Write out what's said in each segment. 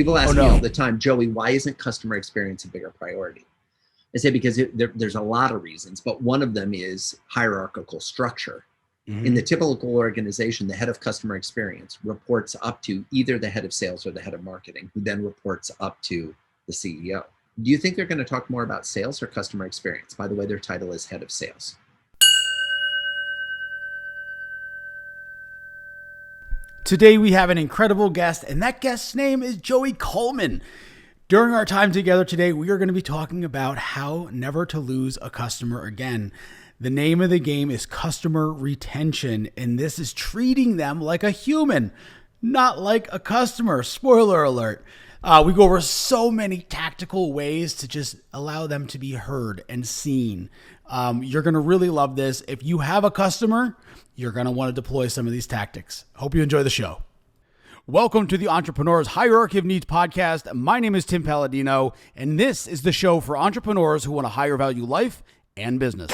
People Oh ask me no. all the time, Joey, why isn't customer experience a bigger priority? I say because there's a lot of reasons, but one of them is hierarchical structure. In the typical organization, the head of customer experience reports up to either the head of sales or the head of marketing, who then reports up to the CEO. Do you think they're going to talk more about sales or customer experience? By the way, their title is head of sales. Today we have an incredible guest, and that guest's name is Joey Coleman. During our time together today, we are going to be talking about how never to lose a customer again. The name of the game is customer retention, and this is treating them like a human, not like a customer. Spoiler alert. We go over so many tactical ways to just allow them to be heard and seen. You're going to really love this. If you have a customer, you're going to want to deploy some of these tactics. Hope you enjoy the show. Welcome to the Entrepreneur's Hierarchy of Needs podcast. My name is Tim Palladino, and this is the show for entrepreneurs who want a higher value life and business.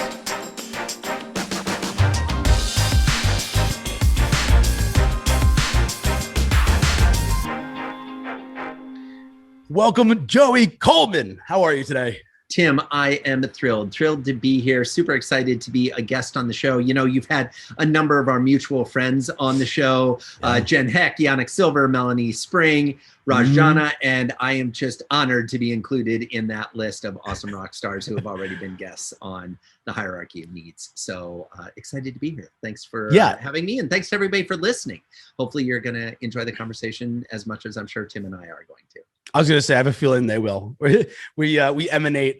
Welcome, Joey Coleman. How are you today? Tim, I am thrilled to be here. Super excited to be a guest on the show. You know, you've had a number of our mutual friends on the show, Jen Heck, Yannick Silver, Melanie Spring, Raj Jana, and I am just honored to be included in that list of awesome rock stars who have already been guests on the Hierarchy of Needs. So excited to be here. Thanks for having me, and thanks to everybody for listening. Hopefully you're going to enjoy the conversation as much as I'm sure Tim and I are going to. I was going to say, I have a feeling they will. We emanate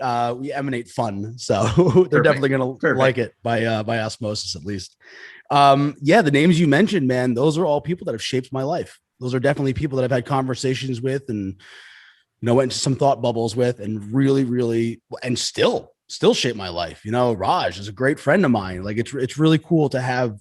fun, so they're definitely going to like it by osmosis, at least. The names you mentioned, man, those are all people that have shaped my life. Those are definitely people that I've had conversations with, and went into some thought bubbles with, and really, and still shape my life. Raj is a great friend of mine. Like it's really cool to have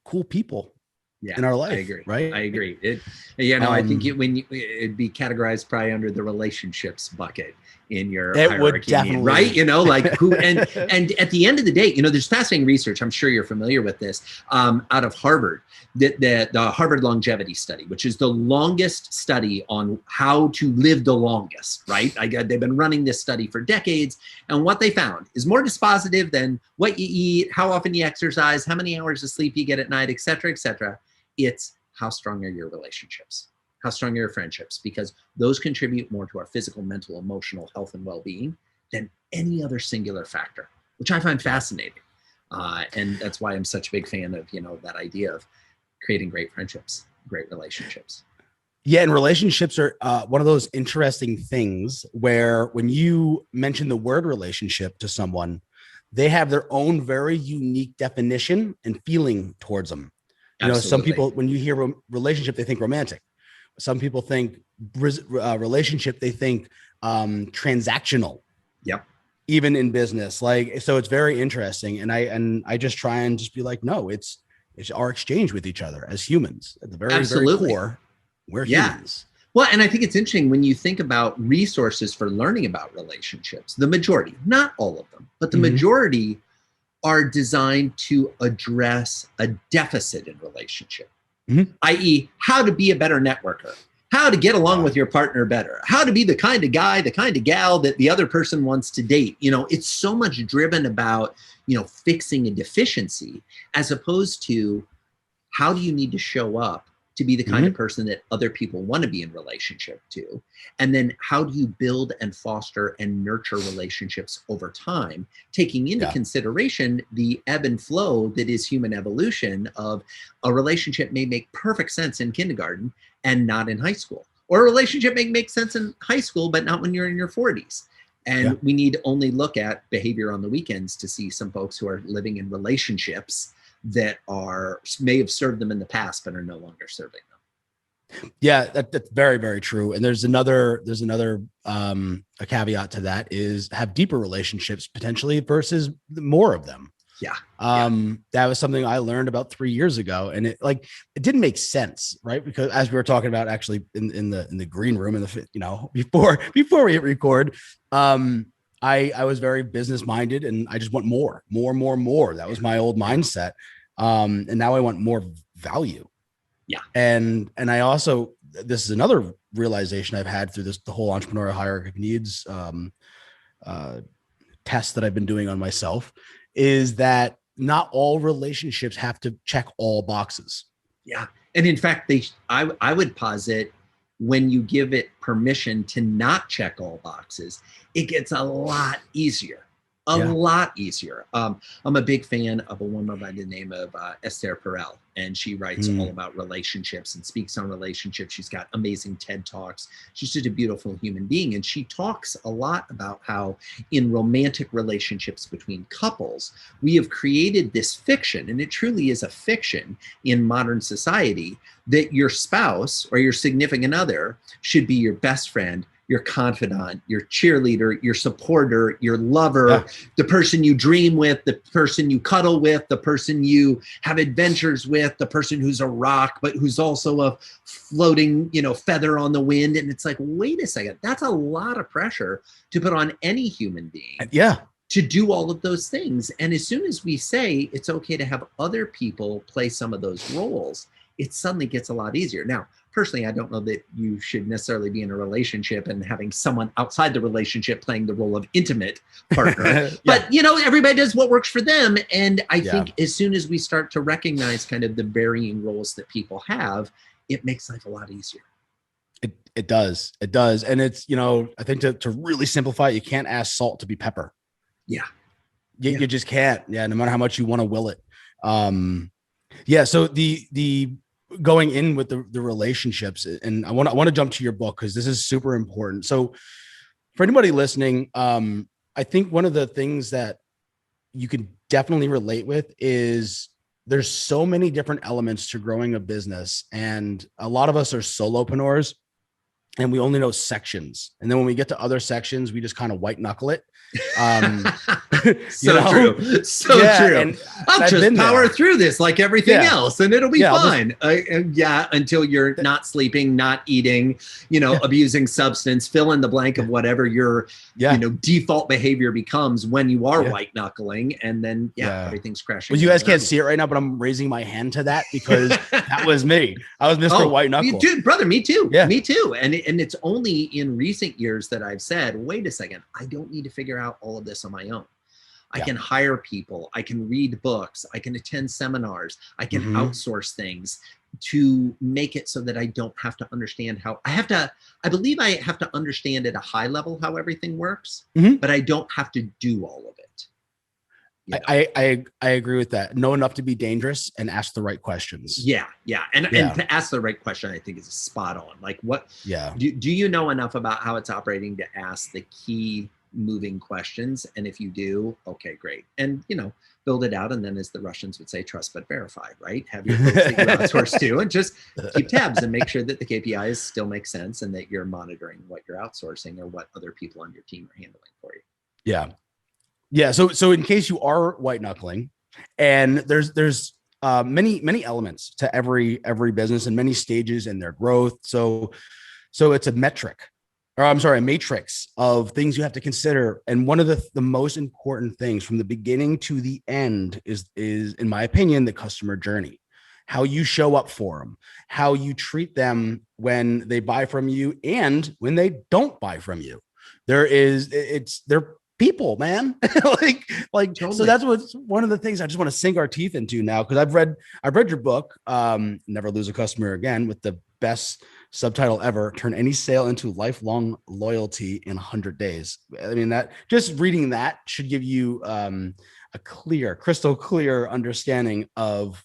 cool people. In our life. I agree. Right. I agree. I think it'd be categorized probably under the relationships bucket in your hierarchy. Would definitely, right? Who and at the end of the day, there's fascinating research. I'm sure you're familiar with this out of Harvard, the Harvard longevity study, which is the longest study on how to live the longest. Right? They've been running this study for decades, and what they found is more dispositive than what you eat, how often you exercise, how many hours of sleep you get at night, et cetera, et cetera. It's how strong are your relationships? How strong are your friendships? Because those contribute more to our physical, mental, emotional health and well-being than any other singular factor, which I find fascinating. And that's why I'm such a big fan of, that idea of creating great friendships, great relationships. Yeah, and relationships are one of those interesting things where when you mention the word relationship to someone, they have their own very unique definition and feeling towards them. Absolutely. Some people, when you hear relationship, they think romantic. Some people think relationship, they think transactional. Yep. Even in business, so it's very interesting. And I just try and just be like, no, it's our exchange with each other as humans. At the very, very core, we're humans. Well, and I think it's interesting when you think about resources for learning about relationships, the majority, not all of them, but the majority are designed to address a deficit in relationship, i.e. how to be a better networker, how to get along with your partner better, how to be the kind of guy, the kind of gal that the other person wants to date. It's so much driven about, fixing a deficiency as opposed to how do you need to show up to be the kind of person that other people want to be in relationship to? And then how do you build and foster and nurture relationships over time, taking into consideration the ebb and flow that is human evolution of a relationship may make perfect sense in kindergarten and not in high school, or a relationship may make sense in high school, but not when you're in your 40s. And we need only look at behavior on the weekends to see some folks who are living in relationships that may have served them in the past, but are no longer serving them. Yeah, that's very, very true. And there's another a caveat to that is have deeper relationships potentially versus more of them. Yeah. That was something I learned about 3 years ago, and it didn't make sense, right? Because as we were talking about actually in the green room before we hit record, I was very business minded, and I just want more. That was my old mindset. And now I want more value. Yeah. And I also, this is another realization I've had through the whole entrepreneurial hierarchy of needs test that I've been doing on myself is that not all relationships have to check all boxes. Yeah. And in fact, I would posit when you give it permission to not check all boxes, it gets a lot easier. A lot easier. I'm a big fan of a woman by the name of Esther Perel, and she writes all about relationships and speaks on relationships. She's got amazing TED Talks. She's just a beautiful human being. And she talks a lot about how in romantic relationships between couples, we have created this fiction, and it truly is a fiction in modern society, that your spouse or your significant other should be your best friend, your confidant, your cheerleader, your supporter, your lover, the person you dream with, the person you cuddle with, the person you have adventures with, the person who's a rock, but who's also a floating, feather on the wind. And it's like, wait a second, that's a lot of pressure to put on any human being. To do all of those things. And as soon as we say it's okay to have other people play some of those roles, it suddenly gets a lot easier. Now, personally, I don't know that you should necessarily be in a relationship and having someone outside the relationship playing the role of intimate partner. But, everybody does what works for them. And I think as soon as we start to recognize kind of the varying roles that people have, it makes life a lot easier. It does. It does. And it's, I think to really simplify it, you can't ask salt to be pepper. You just can't. No matter how much you want to will it. So the going in with the relationships, and I want to jump to your book because this is super important. So for anybody listening, I think one of the things that you can definitely relate with is there's so many different elements to growing a business, and a lot of us are solopreneurs and we only know sections. And then when we get to other sections, we just kind of white knuckle it. True. True. I'll just power through this like everything else and it'll be fine. Until you're not sleeping, not eating, abusing substance, fill in the blank of whatever your default behavior becomes when you are white knuckling, and then everything's crashing. Well, you guys can't see it right now, but I'm raising my hand to that because that was me. I was Mr. White Knuckle. Dude, brother, me too. Me too. And it's only in recent years that I've said, wait a second, I don't need to figure out all of this on my own. I can hire people. I can read books. I can attend seminars. I can outsource things to make it so that I don't have to understand how I believe I have to understand at a high level how everything works, but I don't have to do all of it. I agree with that. Know enough to be dangerous and ask the right questions. And to ask the right question, I think is spot on. Like do you know enough about how it's operating to ask the key moving questions? And if you do, okay, great. And build it out. And then, as the Russians would say, trust but verify, right? Have your folks that you outsource to, and just keep tabs and make sure that the KPIs still make sense and that you're monitoring what you're outsourcing or what other people on your team are handling for you. So in case you are white knuckling, and there's many elements to every business and many stages in their growth. So it's a matrix of things you have to consider. And one of the most important things from the beginning to the end is, in my opinion, the customer journey, how you show up for them, how you treat them when they buy from you and when they don't buy from you. They're people, man. Totally. So that's what's one of the things I just want to sink our teeth into now. Cause I've read your book, Never Lose a Customer Again, with the best subtitle ever, Turn Any Sale into Lifelong Loyalty in 100 Days. I mean, that just reading that should give you a crystal clear understanding of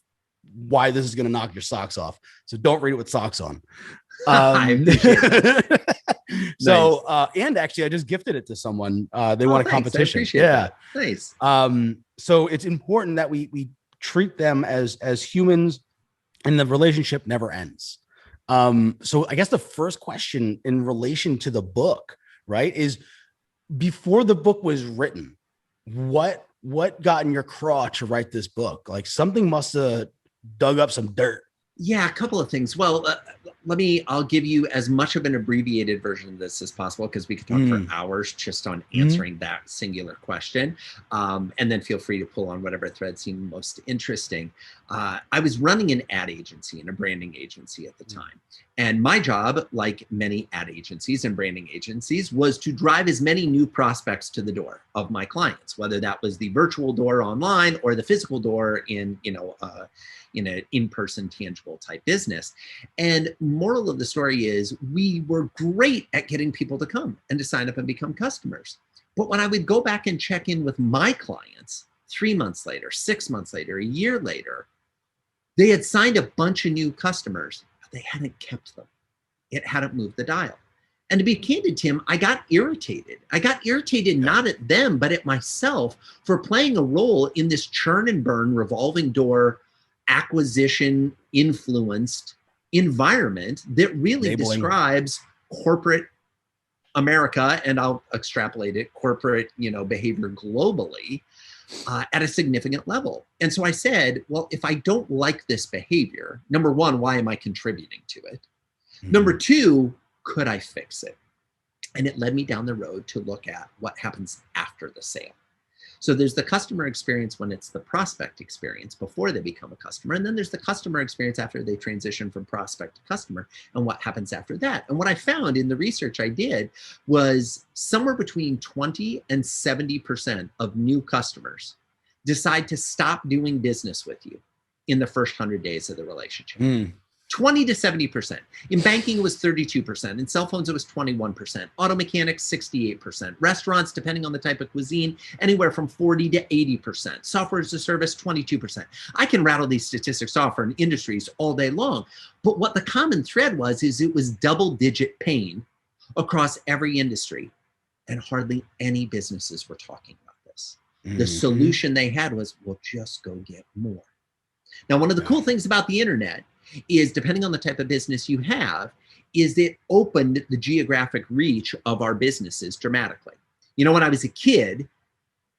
why this is going to knock your socks off. So don't read it with socks on. I appreciate it. So, and actually I just gifted it to someone. They want a competition. I appreciate that. Nice. So it's important that we treat them as humans, and the relationship never ends. So I guess the first question in relation to the book, right, is before the book was written, what got in your craw to write this book? Like something must have dug up some dirt. Yeah, a couple of things. Well, I'll give you as much of an abbreviated version of this as possible because we could talk for hours just on answering that singular question. And then feel free to pull on whatever thread seemed most interesting. I was running an ad agency and a branding agency at the time. And my job, like many ad agencies and branding agencies, was to drive as many new prospects to the door of my clients, whether that was the virtual door online or the physical door in an in-person tangible type business. And moral of the story is we were great at getting people to come and to sign up and become customers. But when I would go back and check in with my clients 3 months later, 6 months later, a year later, they had signed a bunch of new customers, but they hadn't kept them. It hadn't moved the dial. And to be candid, Tim, I got irritated. I got irritated not at them, but at myself for playing a role in this churn and burn revolving door acquisition influenced environment that really describes corporate America, and I'll extrapolate it, corporate, behavior globally at a significant level. And so I said, well, if I don't like this behavior, number one, why am I contributing to it? Number two, could I fix it? And it led me down the road to look at what happens after the sale. So there's the customer experience when it's the prospect experience before they become a customer. And then there's the customer experience after they transition from prospect to customer and what happens after that. And what I found in the research I did was somewhere between 20 and 70% of new customers decide to stop doing business with you in the first 100 days of the relationship. 20 to 70%. In banking, it was 32%. In cell phones, it was 21%. Auto mechanics, 68%. Restaurants, depending on the type of cuisine, anywhere from 40 to 80%. Software as a service, 22%. I can rattle these statistics off for industries all day long. But what the common thread was, is it was double-digit pain across every industry. And hardly any businesses were talking about this. The solution they had was, well, just go get more. Now, one of the cool things about the internet is, depending on the type of business you have, is it opened the geographic reach of our businesses dramatically. When I was a kid,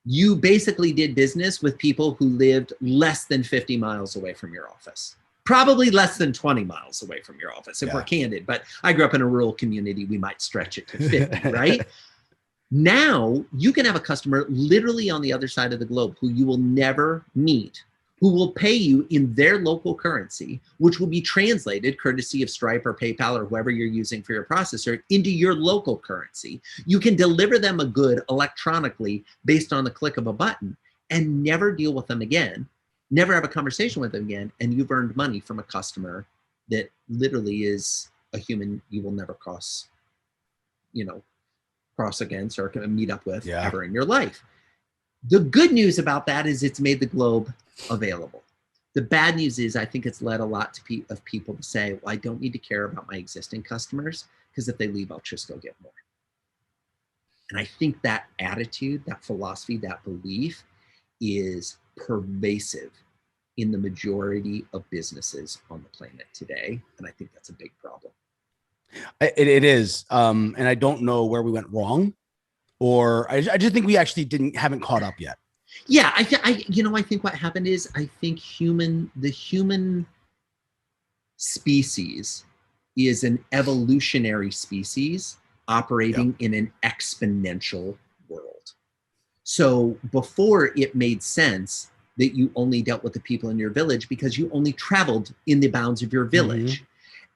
you basically did business with people who lived less than 50 miles away from your office. Probably less than 20 miles away from your office, if we're candid. But I grew up in a rural community, we might stretch it to 50, right? Now, you can have a customer literally on the other side of the globe who you will never meet, who will pay you in their local currency, which will be translated courtesy of Stripe or PayPal or whoever you're using for your processor into your local currency. You can deliver them a good electronically based on the click of a button and never deal with them again, never have a conversation with them again, and you've earned money from a customer that literally is a human you will never cross against or meet up with ever in your life. The good news about that is it's made the globe available. The bad news is I think it's led a lot of people to say, well, I don't need to care about my existing customers because if they leave, I'll just go get more. And I think that attitude, that philosophy, that belief is pervasive in the majority of businesses on the planet today. And I think that's a big problem. It is. And I don't know where we went wrong, or I just think we actually haven't caught up yet. Yeah, I think what happened is I think the human species is an evolutionary species operating in an exponential world. So before it made sense that you only dealt with the people in your village because you only traveled in the bounds of your village.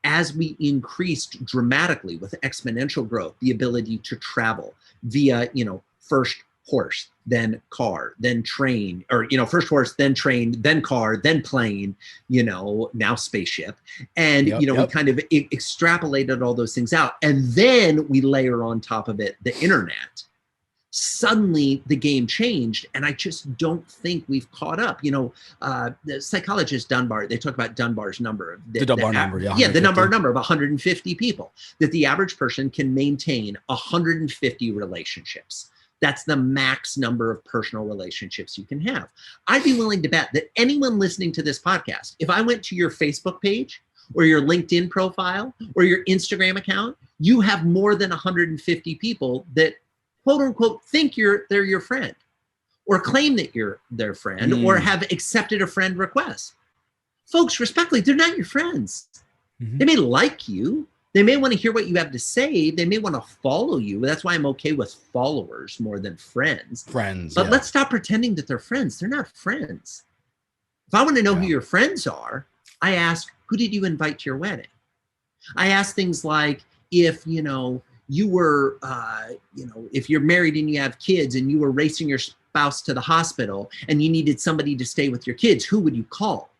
As we increased dramatically with exponential growth, the ability to travel via, first horse, then car, then train, or, first horse, then train, then car, then plane, now spaceship. And, we kind of extrapolated all those things out. And then we layer on top of it the internet. Suddenly the game changed, and I just don't think we've caught up. The psychologist Dunbar, they talk about Dunbar's number. The Dunbar number, the Dunbar number of 150 people, that the average person can maintain 150 relationships. That's the max number of personal relationships you can have. I'd be willing to bet that anyone listening to this podcast, if I went to your Facebook page or your LinkedIn profile or your Instagram account, you have more than 150 people that quote unquote think they're your friend, or claim that you're their friend, or have accepted a friend request. folks, respectfully, they're not your friends. They may like you. They may want to hear what you have to say. They may want to follow you. That's why I'm okay with followers more than friends. But let's stop pretending that they're friends. They're not friends. If I want to know who your friends are, I ask, who did you invite to your wedding? I ask things like, if, you were, if you're married and you have kids and you were racing your spouse to the hospital and you needed somebody to stay with your kids, who would you call?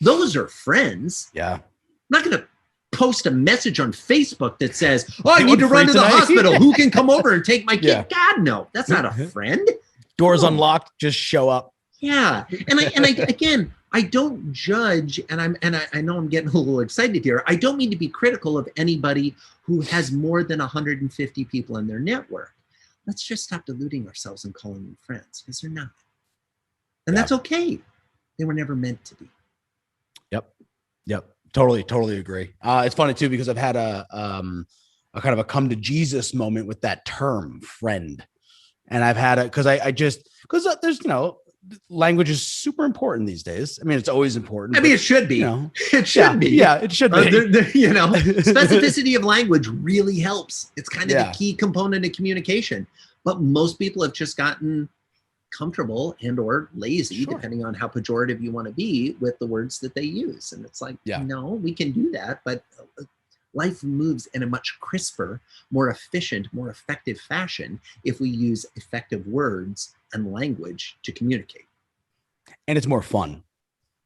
Those are friends. Yeah. I'm not going to post a message on Facebook that says, oh, I need to run to the hospital. Who can come over and take my kid? Yeah. God, no, that's not a friend. Doors unlocked, just show up. Yeah. And I again, I don't judge, and I know I'm getting a little excited here. I don't mean to be critical of anybody who has more than 150 people in their network. Let's just stop deluding ourselves and calling them friends, because they're not. And that's okay. They were never meant to be. Yep. Totally agree. It's funny too, because I've had a kind of a come to Jesus moment with that term friend. And I've had it because there's, language is super important these days. I mean, it's always important. I mean, it should be. It should be. Yeah, it should be. Specificity of language really helps. It's kind of the key component of communication. But most people have just gotten comfortable and or lazy, depending on how pejorative you want to be, with the words that they use. And it's like, no, we can do that, but life moves in a much crisper, more efficient, more effective fashion if we use effective words and language to communicate. And it's more fun.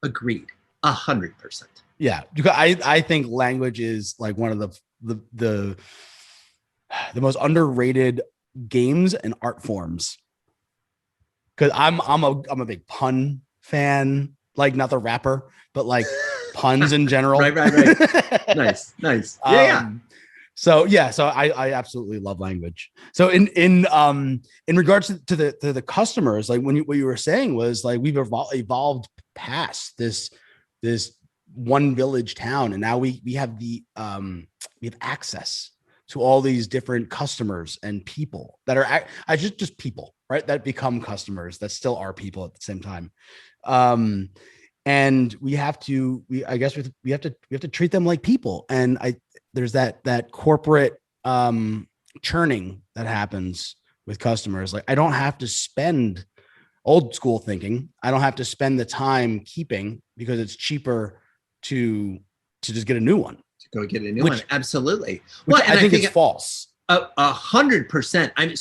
Agreed. 100%. Yeah. I think language is like one of the most underrated games and art forms. Cause I'm a big pun fan, like not the rapper, but like puns in general. Right. Nice. Yeah. So I absolutely love language. So in regards to the customers, like what you were saying was like, we've evolved past this one village town. And now we have we have access to all these different customers and people that are just people, right? That become customers that still are people at the same time. And we have to treat them like people. And there's that corporate churning that happens with customers. Like, I don't have to spend, old school thinking, I don't have to spend the time keeping, because it's cheaper to just get a new one. Go get a new one. Absolutely. Well, I think it's false. 100%.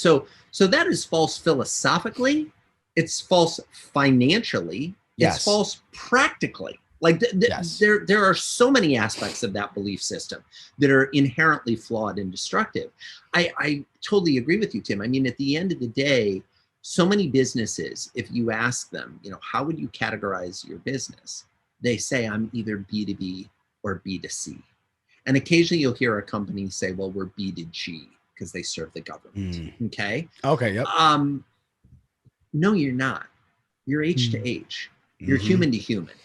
So that is false philosophically. It's false financially. It's false practically. Like there are so many aspects of that belief system that are inherently flawed and destructive. I totally agree with you, Tim. I mean, at the end of the day, so many businesses, if you ask them, how would you categorize your business? They say, I'm either B2B or B2C. And occasionally you'll hear a company say, well, we're B2G because they serve the government. Okay. Yep. No, you're not. You're H to H. You're human to human.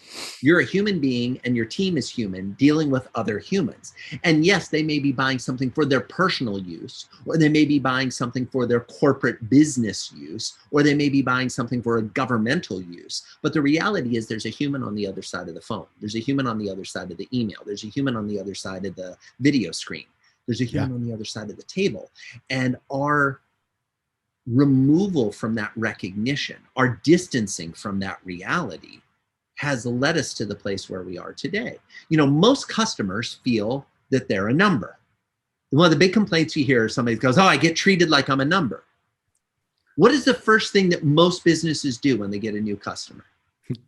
You're a human being and your team is human dealing with other humans. And yes, they may be buying something for their personal use, or they may be buying something for their corporate business use, or they may be buying something for a governmental use. But the reality is there's a human on the other side of the phone. There's a human on the other side of the email. There's a human on the other side of the video screen. There's a human on the other side of the table. And our removal from that recognition, our distancing from that reality, has led us to the place where we are today. Most customers feel that they're a number. One of the big complaints you hear is somebody goes, oh, I get treated like I'm a number. What is the first thing that most businesses do when they get a new customer?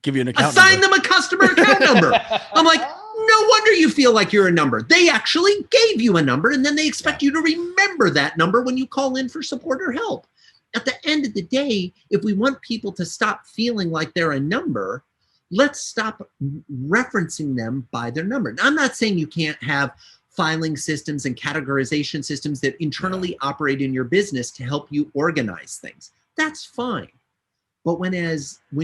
Give you an account Assign number. them a customer account number. I'm like, no wonder you feel like you're a number. They actually gave you a number, and then they expect you to remember that number when you call in for support or help. At the end of the day, if we want people to stop feeling like they're a number, let's stop referencing them by their number. Now, I'm not saying you can't have filing systems and categorization systems that internally operate in your business to help you organize things. That's fine. But when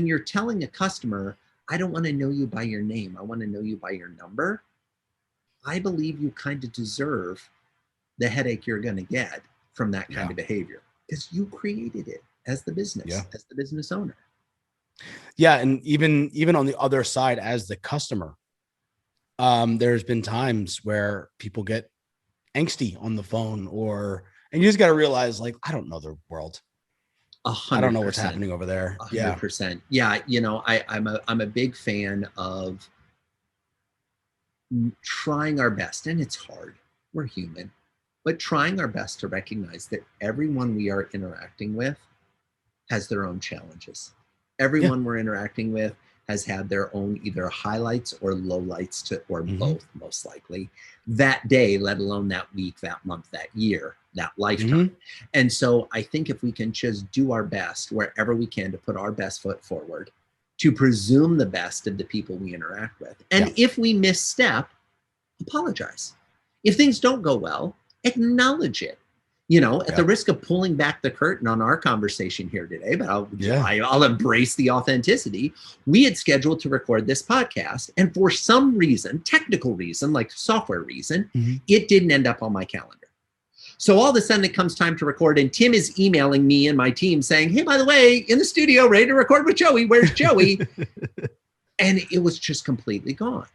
you're telling a customer, I don't want to know you by your name, I want to know you by your number, I believe you kind of deserve the headache you're going to get from that kind of behavior, because you created it as the business, as the business owner. Yeah. And even on the other side, as the customer, There's been times where people get angsty on the phone, and you just got to realize, like, I don't know their world. 100%. I don't know what's happening over there. 100%. Yeah. I'm a big fan of trying our best, and it's hard. We're human, but trying our best to recognize that everyone we are interacting with has their own challenges. Everyone we're interacting with has had their own either highlights or lowlights or both, most likely, that day, let alone that week, that month, that year, that lifetime. And so I think if we can just do our best wherever we can to put our best foot forward, to presume the best of the people we interact with. And if we misstep, apologize. If things don't go well, acknowledge it. At the risk of pulling back the curtain on our conversation here today, but I'll embrace the authenticity. We had scheduled to record this podcast, and for some reason, technical reason, like software reason, it didn't end up on my calendar. So all of a sudden it comes time to record, and Tim is emailing me and my team saying, hey, by the way, in the studio, ready to record with Joey. Where's Joey? And it was just completely gone.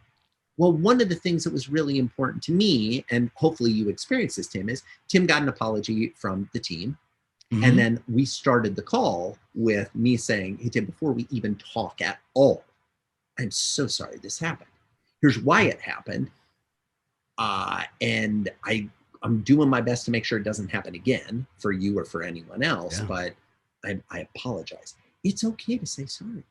Well, one of the things that was really important to me, and hopefully you experienced this, Tim, is Tim got an apology from the team. And then we started the call with me saying, hey, Tim, before we even talk at all, I'm so sorry this happened. Here's why it happened. And I'm doing my best to make sure it doesn't happen again for you or for anyone else, but I apologize. It's okay to say sorry.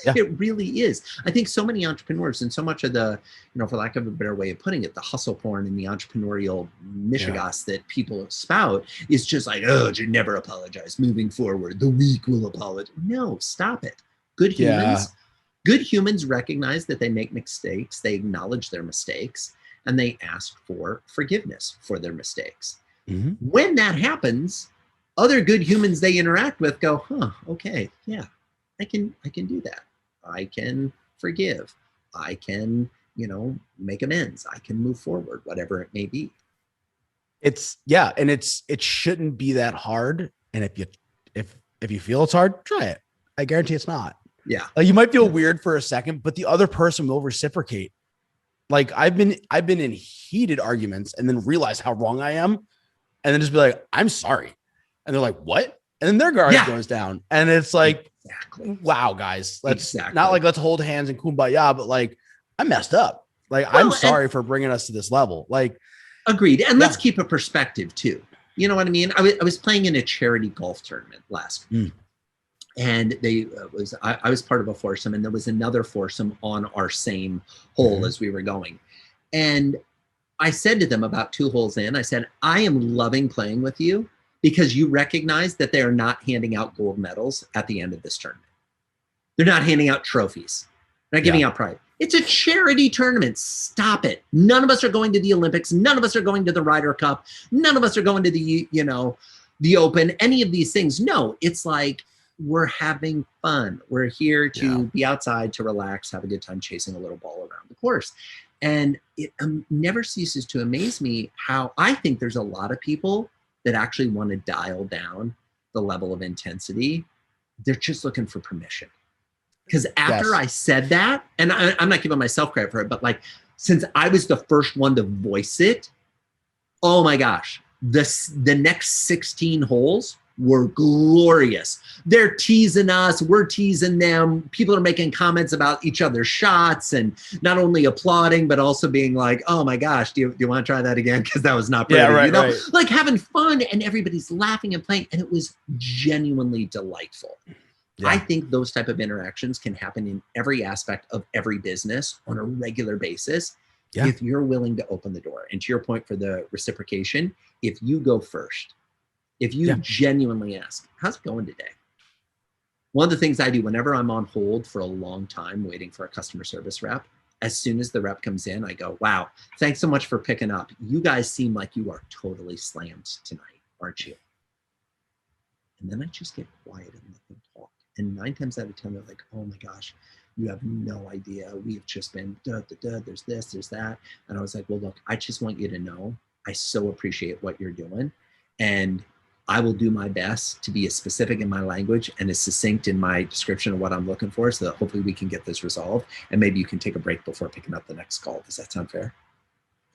It really is. I think so many entrepreneurs, and so much of the, for lack of a better way of putting it, the hustle porn and the entrepreneurial mishigas that people spout is just like, oh, you never apologize. Moving forward, the weak will apologize. No, stop it. Good humans recognize that they make mistakes. They acknowledge their mistakes, and they ask for forgiveness for their mistakes. When that happens, other good humans they interact with go, okay, yeah. I can do that. I can forgive. I can, make amends. I can move forward, whatever it may be. And it shouldn't be that hard. And if you feel it's hard, try it. I guarantee it's not. Yeah. Like, you might feel weird for a second, but the other person will reciprocate. Like, I've been in heated arguments and then realize how wrong I am, and then just be like, I'm sorry. And they're like, what? And then their guard goes down. And it's like, wow, guys, not like, let's hold hands and kumbaya, but like, I messed up. Like, I'm sorry for bringing us to this level. Like, agreed. And let's keep a perspective too. You know what I mean? I was playing in a charity golf tournament last week. And I was part of a foursome, and there was another foursome on our same hole as we were going. And I said to them about 2 holes in, I said, I am loving playing with you, because you recognize that they are not handing out gold medals at the end of this tournament. They're not handing out trophies. They're not giving out prize. It's a charity tournament. Stop it. None of us are going to the Olympics. None of us are going to the Ryder Cup. None of us are going to the Open, any of these things. No, it's like, we're having fun. We're here to be outside, to relax, have a good time chasing a little ball around the course. And it never ceases to amaze me how I think there's a lot of people that actually want to dial down the level of intensity. They're just looking for permission. Because after I said that, and I'm not giving myself credit for it, but like, since I was the first one to voice it, oh my gosh, the next 16 holes were glorious. They're teasing us, we're teasing them. People are making comments about each other's shots, and not only applauding, but also being like, oh my gosh, do you want to try that again? Because that was not pretty. Like having fun, and everybody's laughing and playing, and it was genuinely delightful. I think those type of interactions can happen in every aspect of every business on a regular basis. If you're willing to open the door. And to your point for the reciprocation, if you go first, if you genuinely ask, how's it going today? One of the things I do whenever I'm on hold for a long time waiting for a customer service rep, as soon as the rep comes in, I go, wow, thanks so much for picking up. You guys seem like you are totally slammed tonight, aren't you? And then I just get quiet and let them talk. And 9 times out of 10, they're like, oh my gosh, you have no idea. We've just been, there's this, there's that. And I was like, well, look, I just want you to know, I so appreciate what you're doing. And I will do my best to be as specific in my language and as succinct in my description of what I'm looking for, so that hopefully we can get this resolved. And maybe you can take a break before picking up the next call. Does that sound fair?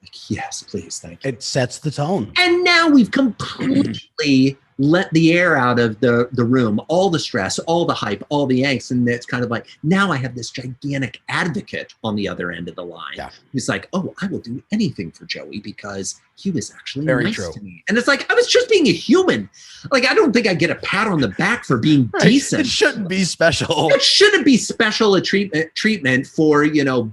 Like, yes, please. Thank you. It sets the tone. And now we've completely let the air out of the room, all the stress, all the hype, all the angst. And it's kind of like, now I have this gigantic advocate on the other end of the line. Yeah. Who's like, oh, I will do anything for Joey because he was actually Very nice true. to me. And it's like, I was just being a human. Like, I don't think I get a pat on the back for being decent. It shouldn't be special. It shouldn't be special a treatment for,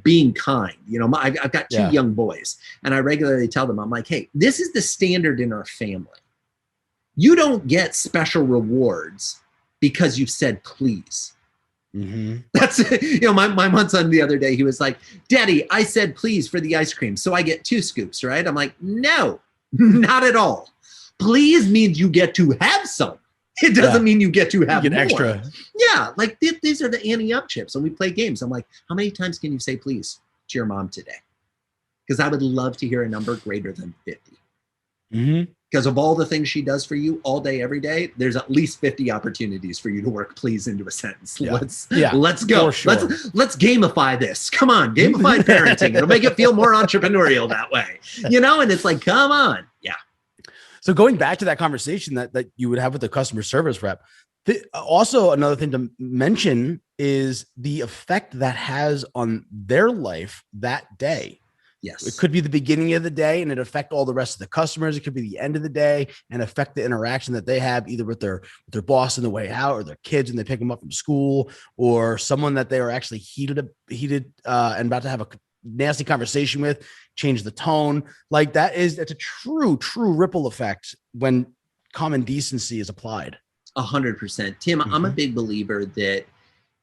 being kind. I've got two young boys, and I regularly tell them, I'm like, hey, this is the standard in our family. You don't get special rewards because you've said please. Mm-hmm. That's my son the other day, he was like, Daddy, I said please for the ice cream, so I get 2 scoops, right? I'm like, no, not at all. Please means you get to have some. It doesn't mean you get to have more. Extra. Yeah, like these are the Annie up chips, and we play games. I'm like, how many times can you say please to your mom today? Because I would love to hear a number greater than 50. Mm-hmm. Because of all the things she does for you all day, every day, there's at least 50 opportunities for you to work please into a sentence. Yeah. Let's go. Sure. Let's gamify this. Come on, gamify parenting. It'll make it feel more entrepreneurial that way. And it's like, come on. Yeah. So going back to that conversation that you would have with the customer service rep, also another thing to mention is the effect that has on their life that day. Yes. It could be the beginning of the day and it affect all the rest of the customers. It could be the end of the day and affect the interaction that they have either with their boss on the way out, or their kids when they pick them up from school, or someone that they are actually heated and about to have a nasty conversation with, change the tone. Like it's a true ripple effect when common decency is applied. 100%. Tim, I'm a big believer that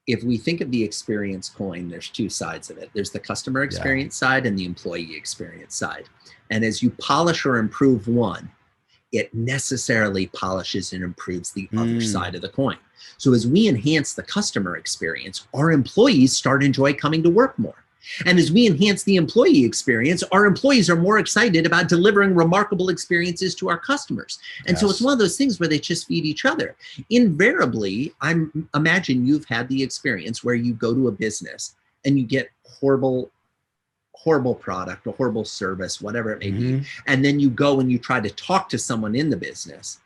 if we think of the experience coin, there's 2 sides of it. There's the customer experience side and the employee experience side. And as you polish or improve one, it necessarily polishes and improves the other side of the coin. So as we enhance the customer experience, our employees start to enjoy coming to work more. And as we enhance the employee experience, our employees are more excited about delivering remarkable experiences to our customers. And so it's one of those things where they just feed each other. Invariably, imagine you've had the experience where you go to a business and you get horrible product or horrible service, whatever it may be. And then you go and you try to talk to someone in the business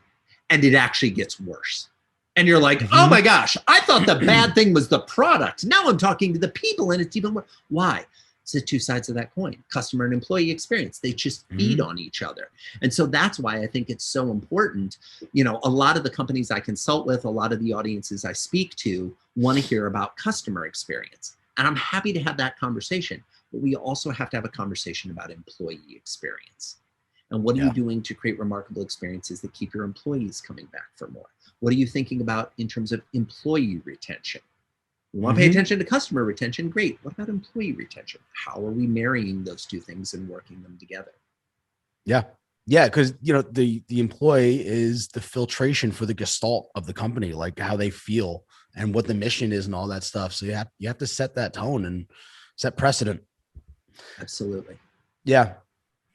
and it actually gets worse. And you're like, oh my gosh, I thought the bad thing was the product. Now I'm talking to the people and it's even worse. Why? It's the 2 sides of that coin, customer and employee experience. They just feed on each other. And so that's why I think it's so important. A lot of the companies I consult with, a lot of the audiences I speak to want to hear about customer experience. And I'm happy to have that conversation, but we also have to have a conversation about employee experience. And what are you doing to create remarkable experiences that keep your employees coming back for more? What are you thinking about in terms of employee retention? We want to pay attention to customer retention. Great. What about employee retention? How are we marrying those 2 things and working them together? Yeah. Yeah. Because, the employee is the filtration for the gestalt of the company, like how they feel and what the mission is and all that stuff. So you have to set that tone and set precedent. Absolutely. Yeah.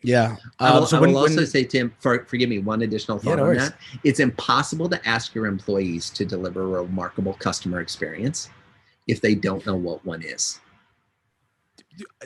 Yeah. I will also say, Tim, forgive me, one additional thought on that. It's impossible to ask your employees to deliver a remarkable customer experience if they don't know what one is.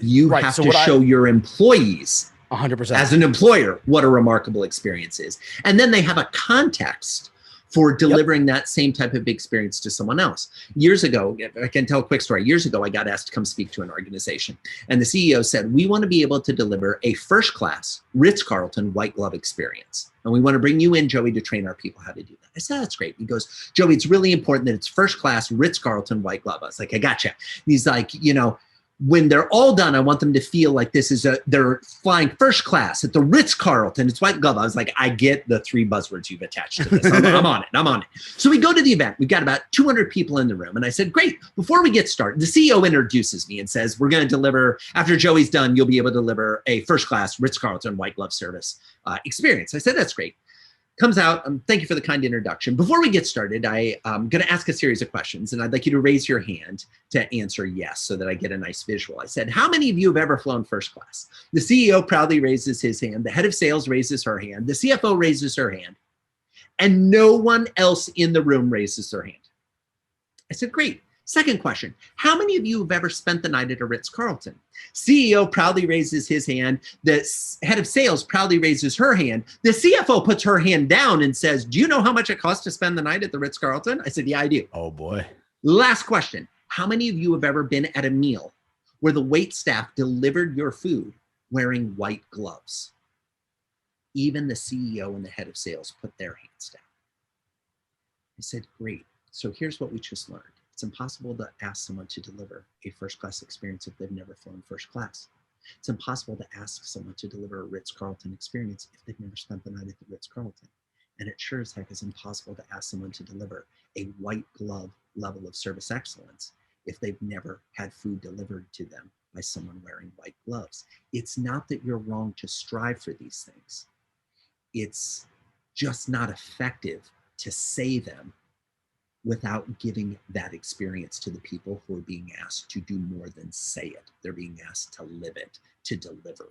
You have to show your employees 100% as an employer what a remarkable experience is. And then they have a context for delivering that same type of experience to someone else. Years ago, I can tell a quick story. Years ago, I got asked to come speak to an organization. And the CEO said, we want to be able to deliver a first-class Ritz-Carlton white glove experience. And we want to bring you in, Joey, to train our people how to do that. I said, that's great. He goes, Joey, it's really important that it's first-class Ritz-Carlton white glove. I was like, I gotcha. He's like, when they're all done, I want them to feel like they're flying first class at the Ritz-Carlton. It's white glove. I was like, I get the 3 buzzwords you've attached to this. I'm on it. So we go to the event. We've got about 200 people in the room. And I said, great. Before we get started, the CEO introduces me and says, we're going to deliver, after Joey's done, you'll be able to deliver a first class Ritz-Carlton white glove service experience. I said, that's great. Comes out, thank you for the kind introduction. Before we get started, I'm going to ask a series of questions, and I'd like you to raise your hand to answer yes so that I get a nice visual. I said, how many of you have ever flown first class? The CEO proudly raises his hand. The head of sales raises her hand. The CFO raises her hand. And no one else in the room raises their hand. I said, great. Second question, how many of you have ever spent the night at a Ritz-Carlton? CEO proudly raises his hand. The head of sales proudly raises her hand. The CFO puts her hand down and says, do you know how much it costs to spend the night at the Ritz-Carlton? I said, yeah, I do. Oh boy. Last question, how many of you have ever been at a meal where the wait staff delivered your food wearing white gloves? Even the CEO and the head of sales put their hands down. I said, great. So here's what we just learned. It's impossible to ask someone to deliver a first-class experience if they've never flown first class. It's impossible to ask someone to deliver a Ritz-Carlton experience if they've never spent the night at the Ritz-Carlton. And it sure as heck is impossible to ask someone to deliver a white glove level of service excellence if they've never had food delivered to them by someone wearing white gloves. It's not that you're wrong to strive for these things. It's just not effective to say them without giving that experience to the people who are being asked to do more than say it. They're being asked to live it, to deliver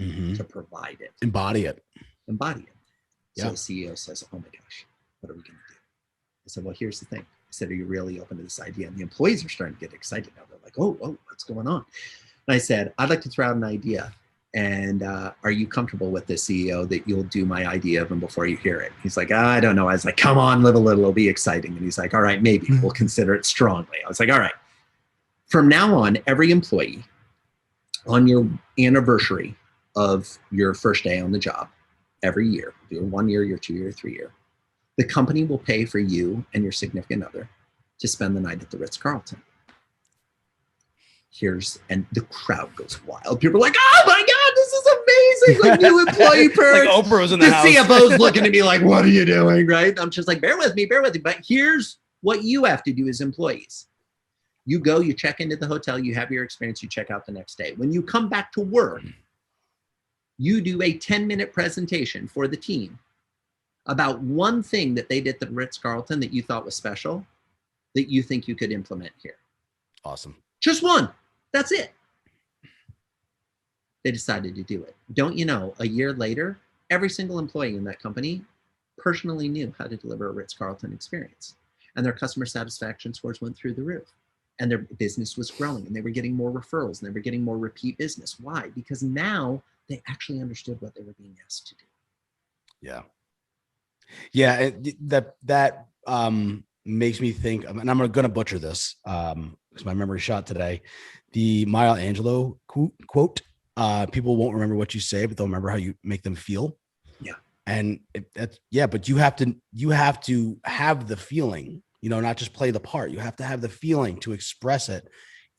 it, to provide it. Embody it. Embody it. Yeah. So the CEO says, oh my gosh, what are we going to do? I said, well, here's the thing. I said, are you really open to this idea? And the employees are starting to get excited now. They're like, oh, what's going on? And I said, I'd like to throw out an idea. And are you comfortable with this, CEO, that you'll do my idea even before you hear it? He's like, I don't know. I was like, come on, live a little, it'll be exciting. And he's like, all right, maybe we'll consider it strongly. I was like, all right. From now on, every employee on your anniversary of your first day on the job, every year, your 1 year, your 2 year, 3 year, the company will pay for you and your significant other to spend the night at the Ritz-Carlton. And the crowd goes wild. People are like, oh my God, this is amazing. Like new employee perks. Like Oprah was in the house. CFO's looking at me like, what are you doing, right? I'm just like, bear with me. But here's what you have to do as employees. You go, you check into the hotel, you have your experience, you check out the next day. When you come back to work, you do a 10-minute presentation for the team about one thing that they did at the Ritz-Carlton that you thought was special, that you think you could implement here. Awesome. Just one. That's it. They decided to do it. Don't you know, a year later, every single employee in that company personally knew how to deliver a Ritz-Carlton experience. And their customer satisfaction scores went through the roof. And their business was growing, and they were getting more referrals, and they were getting more repeat business. Why? Because now they actually understood what they were being asked to do. Yeah. Yeah. That makes me think, and I'm going to butcher this because my memory shot today. The Maya Angelou quote, people won't remember what you say, but they'll remember how you make them feel. Yeah. And but you have to have the feeling, not just play the part. You have to have the feeling to express it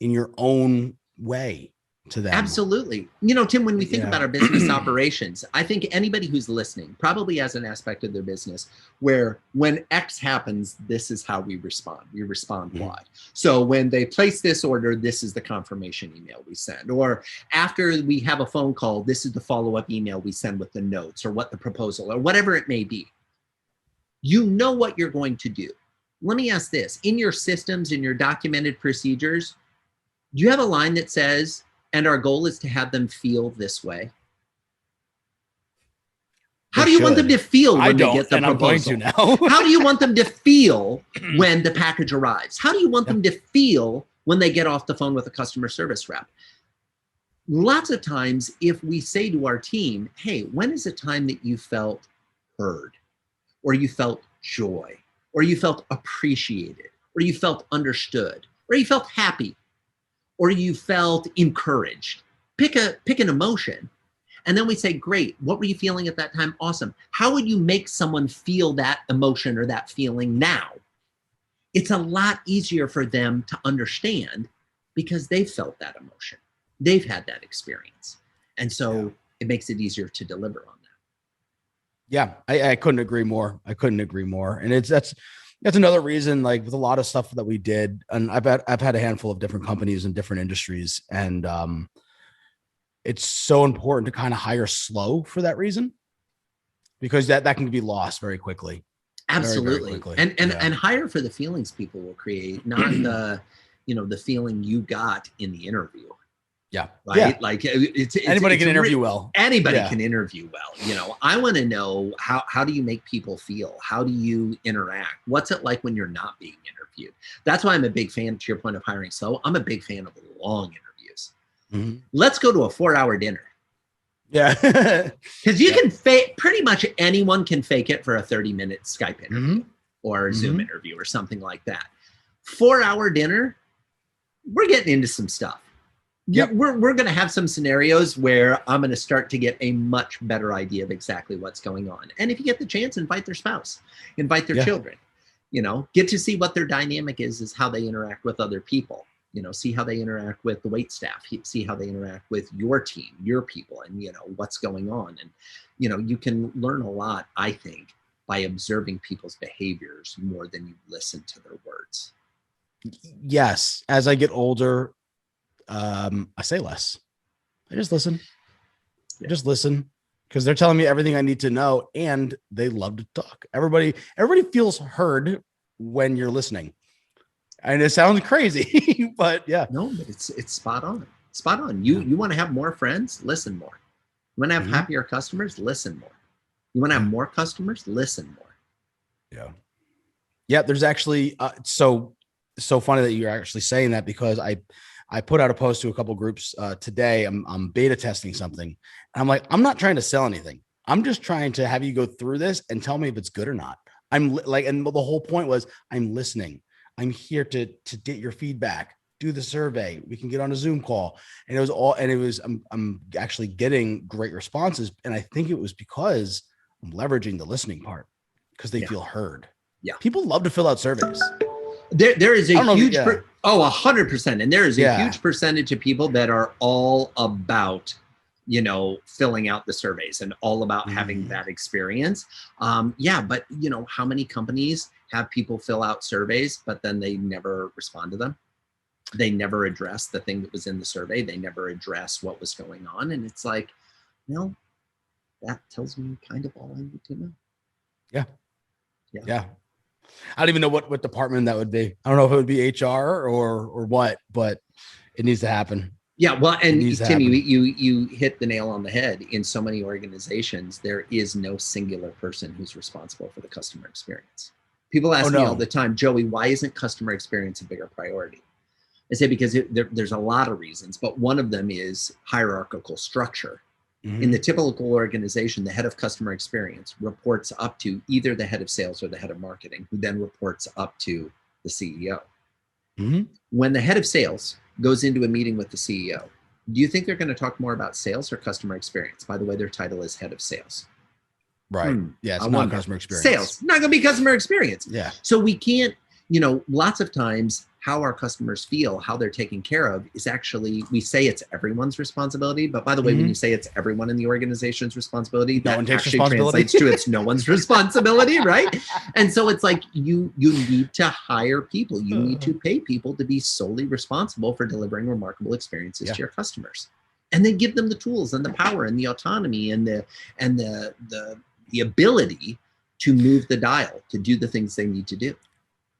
in your own way to them. Absolutely. Tim, when we think about our business operations, I think anybody who's listening probably has an aspect of their business where when X happens, this is how we respond. We respond Y. So when they place this order, this is the confirmation email we send. Or after we have a phone call, this is the follow-up email we send with the notes or what the proposal or whatever it may be. You know what you're going to do. Let me ask this. In your systems, in your documented procedures, do you have a line that says, and our goal is to have them feel this way? How do you want them to feel when they get the proposal? I'm going to now. How do you want them to feel when the package arrives? How do you want them to feel when they get off the phone with a customer service rep? Lots of times, if we say to our team, hey, when is a time that you felt heard, or you felt joy, or you felt appreciated, or you felt understood, or you felt happy, or you felt encouraged? Pick an emotion. And then we say, great, what were you feeling at that time? Awesome. How would you make someone feel that emotion or that feeling now? It's a lot easier for them to understand because they've felt that emotion. They've had that experience. And so it makes it easier to deliver on that. Yeah, I couldn't agree more. And that's another reason, like with a lot of stuff that we did, and I've had a handful of different companies in different industries, and it's so important to kind of hire slow for that reason, because that can be lost very quickly. Absolutely. Very quickly. And hire for the feelings people will create, not the feeling you got in the interview. Yeah. Right. Yeah. Like Anybody can interview well. Anybody can interview well. I want to know how do you make people feel? How do you interact? What's it like when you're not being interviewed? That's why I'm a big fan, to your point of hiring slow. I'm a big fan of long interviews. Mm-hmm. Let's go to a 4-hour dinner. Yeah. Because you can fake, pretty much anyone can fake it for a 30-minute Skype interview or a Zoom interview or something like that. 4-hour dinner, we're getting into some stuff. Yep. We're going to have some scenarios where I'm going to start to get a much better idea of exactly what's going on. And if you get the chance, invite their spouse, invite their children, get to see what their dynamic is how they interact with other people, see how they interact with the wait staff, see how they interact with your team, your people, and, what's going on. And, you can learn a lot, I think, by observing people's behaviors more than you listen to their words. Yes. As I get older, I say less. I just listen. I just listen because they're telling me everything I need to know, and they love to talk. Everybody feels heard when you're listening, and it sounds crazy, but yeah. No, but it's spot on. Spot on. You want to have more friends? Listen more. You want to have happier customers? Listen more. You want to have more customers? Listen more. Yeah. Yeah. There's actually so funny that you're actually saying that, because I put out a post to a couple groups today. I'm beta testing something. And I'm like, I'm not trying to sell anything. I'm just trying to have you go through this and tell me if it's good or not. I'm like, and the whole point was I'm listening. I'm here to get your feedback, do the survey. We can get on a Zoom call. And I'm actually getting great responses. And I think it was because I'm leveraging the listening part, because they feel heard. Yeah. People love to fill out surveys. There is a huge, 100%. And there is a huge percentage of people that are all about, filling out the surveys and all about having that experience. But how many companies have people fill out surveys, but then they never respond to them? They never address the thing that was in the survey. They never address what was going on. And it's like, that tells me kind of all I need to know. Yeah. I don't even know what department that would be. I don't know if it would be HR or what, but it needs to happen. Yeah, well, and Tim, you hit the nail on the head. In so many organizations, there is no singular person who's responsible for the customer experience. People ask me all the time, Joey, why isn't customer experience a bigger priority? I say because there's a lot of reasons, but one of them is hierarchical structure. In the typical organization, the head of customer experience reports up to either the head of sales or the head of marketing, who then reports up to the CEO. When the head of sales goes into a meeting with the CEO, do you think they're going to talk more about sales or customer experience? By the way, their title is head of sales. Right. Yeah, it's not customer experience. Sales, not going to be customer experience. Yeah. So we can't, lots of times how our customers feel, how they're taken care of is actually, we say it's everyone's responsibility. But by the way, when you say it's everyone in the organization's responsibility, no one takes actually responsibility. translates to it's no one's responsibility, right? And so it's like you need to hire people. You need to pay people to be solely responsible for delivering remarkable experiences to your customers. And then give them the tools and the power and the autonomy and the ability to move the dial, to do the things they need to do.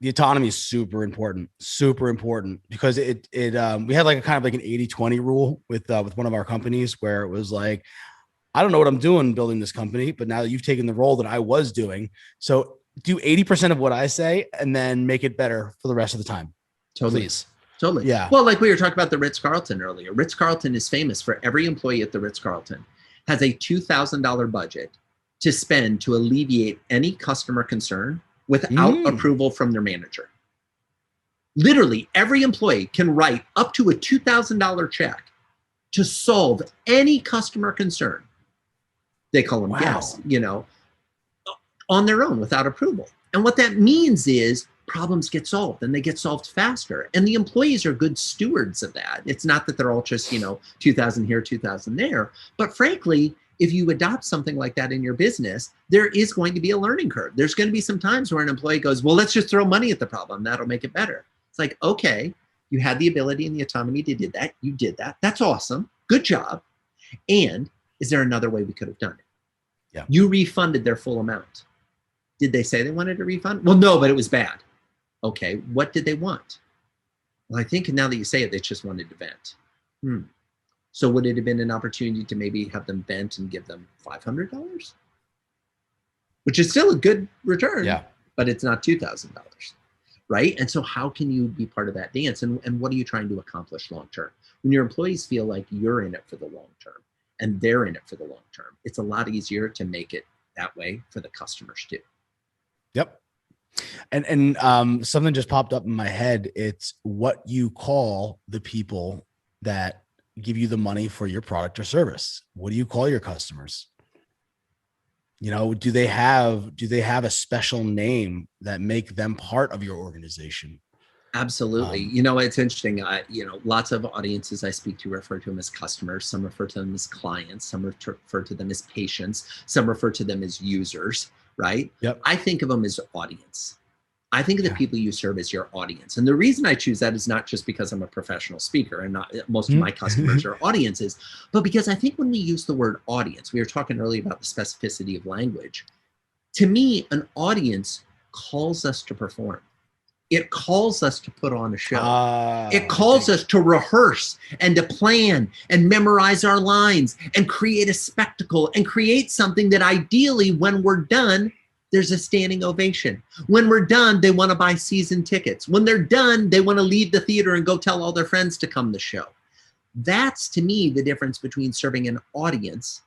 The autonomy is super important, because we had like a kind of like an 80-20 rule with one of our companies, where it was like, I don't know what I'm doing building this company, but now that you've taken the role that I was doing, so do 80% of what I say and then make it better for the rest of the time. Totally. Please. Totally. Yeah. Well, like we were talking about the Ritz-Carlton earlier. Ritz-Carlton is famous for every employee at the Ritz-Carlton has a $2,000 budget to spend to alleviate any customer concern without approval from their manager. Literally, every employee can write up to a $2,000 check to solve any customer concern. They call them guests, on their own without approval. And what that means is problems get solved, and they get solved faster. And the employees are good stewards of that. It's not that they're all just, 2,000 here, 2,000 there. But frankly, if you adopt something like that in your business, there is going to be a learning curve. There's going to be some times where an employee goes, well, let's just throw money at the problem. That'll make it better. It's like, okay, you had the ability and the autonomy to do that. You did that. That's awesome. Good job. And is there another way we could have done it? Yeah. You refunded their full amount. Did they say they wanted a refund? Well, no, but it was bad. Okay, what did they want? Well, I think now that you say it, they just wanted to vent. So would it have been an opportunity to maybe have them vent and give them $500? Which is still a good return, but it's not $2,000, right? And so how can you be part of that dance? And what are you trying to accomplish long-term? When your employees feel like you're in it for the long-term and they're in it for the long-term, it's a lot easier to make it that way for the customers too. Yep. And something just popped up in my head. It's what you call the people that give you the money for your product or service. What do you call your customers? You know, do they have a special name that make them part of your organization? Absolutely. You know, it's interesting. Lots of audiences I speak to refer to them as customers. Some refer to them as clients. Some refer to them as patients. Some refer to them as users, right? Yep. I think of them as audience. I think of the people you serve as your audience. And the reason I choose that is not just because I'm a professional speaker and not most of my customers are audiences, but because I think when we use the word audience, we were talking earlier about the specificity of language. To me, an audience calls us to perform. It calls us to put on a show. It calls us to rehearse and to plan and memorize our lines and create a spectacle and create something that ideally when we're done, there's a standing ovation. When we're done, they want to buy season tickets. When they're done, they want to leave the theater and go tell all their friends to come to the show. That's, to me, the difference between serving an audience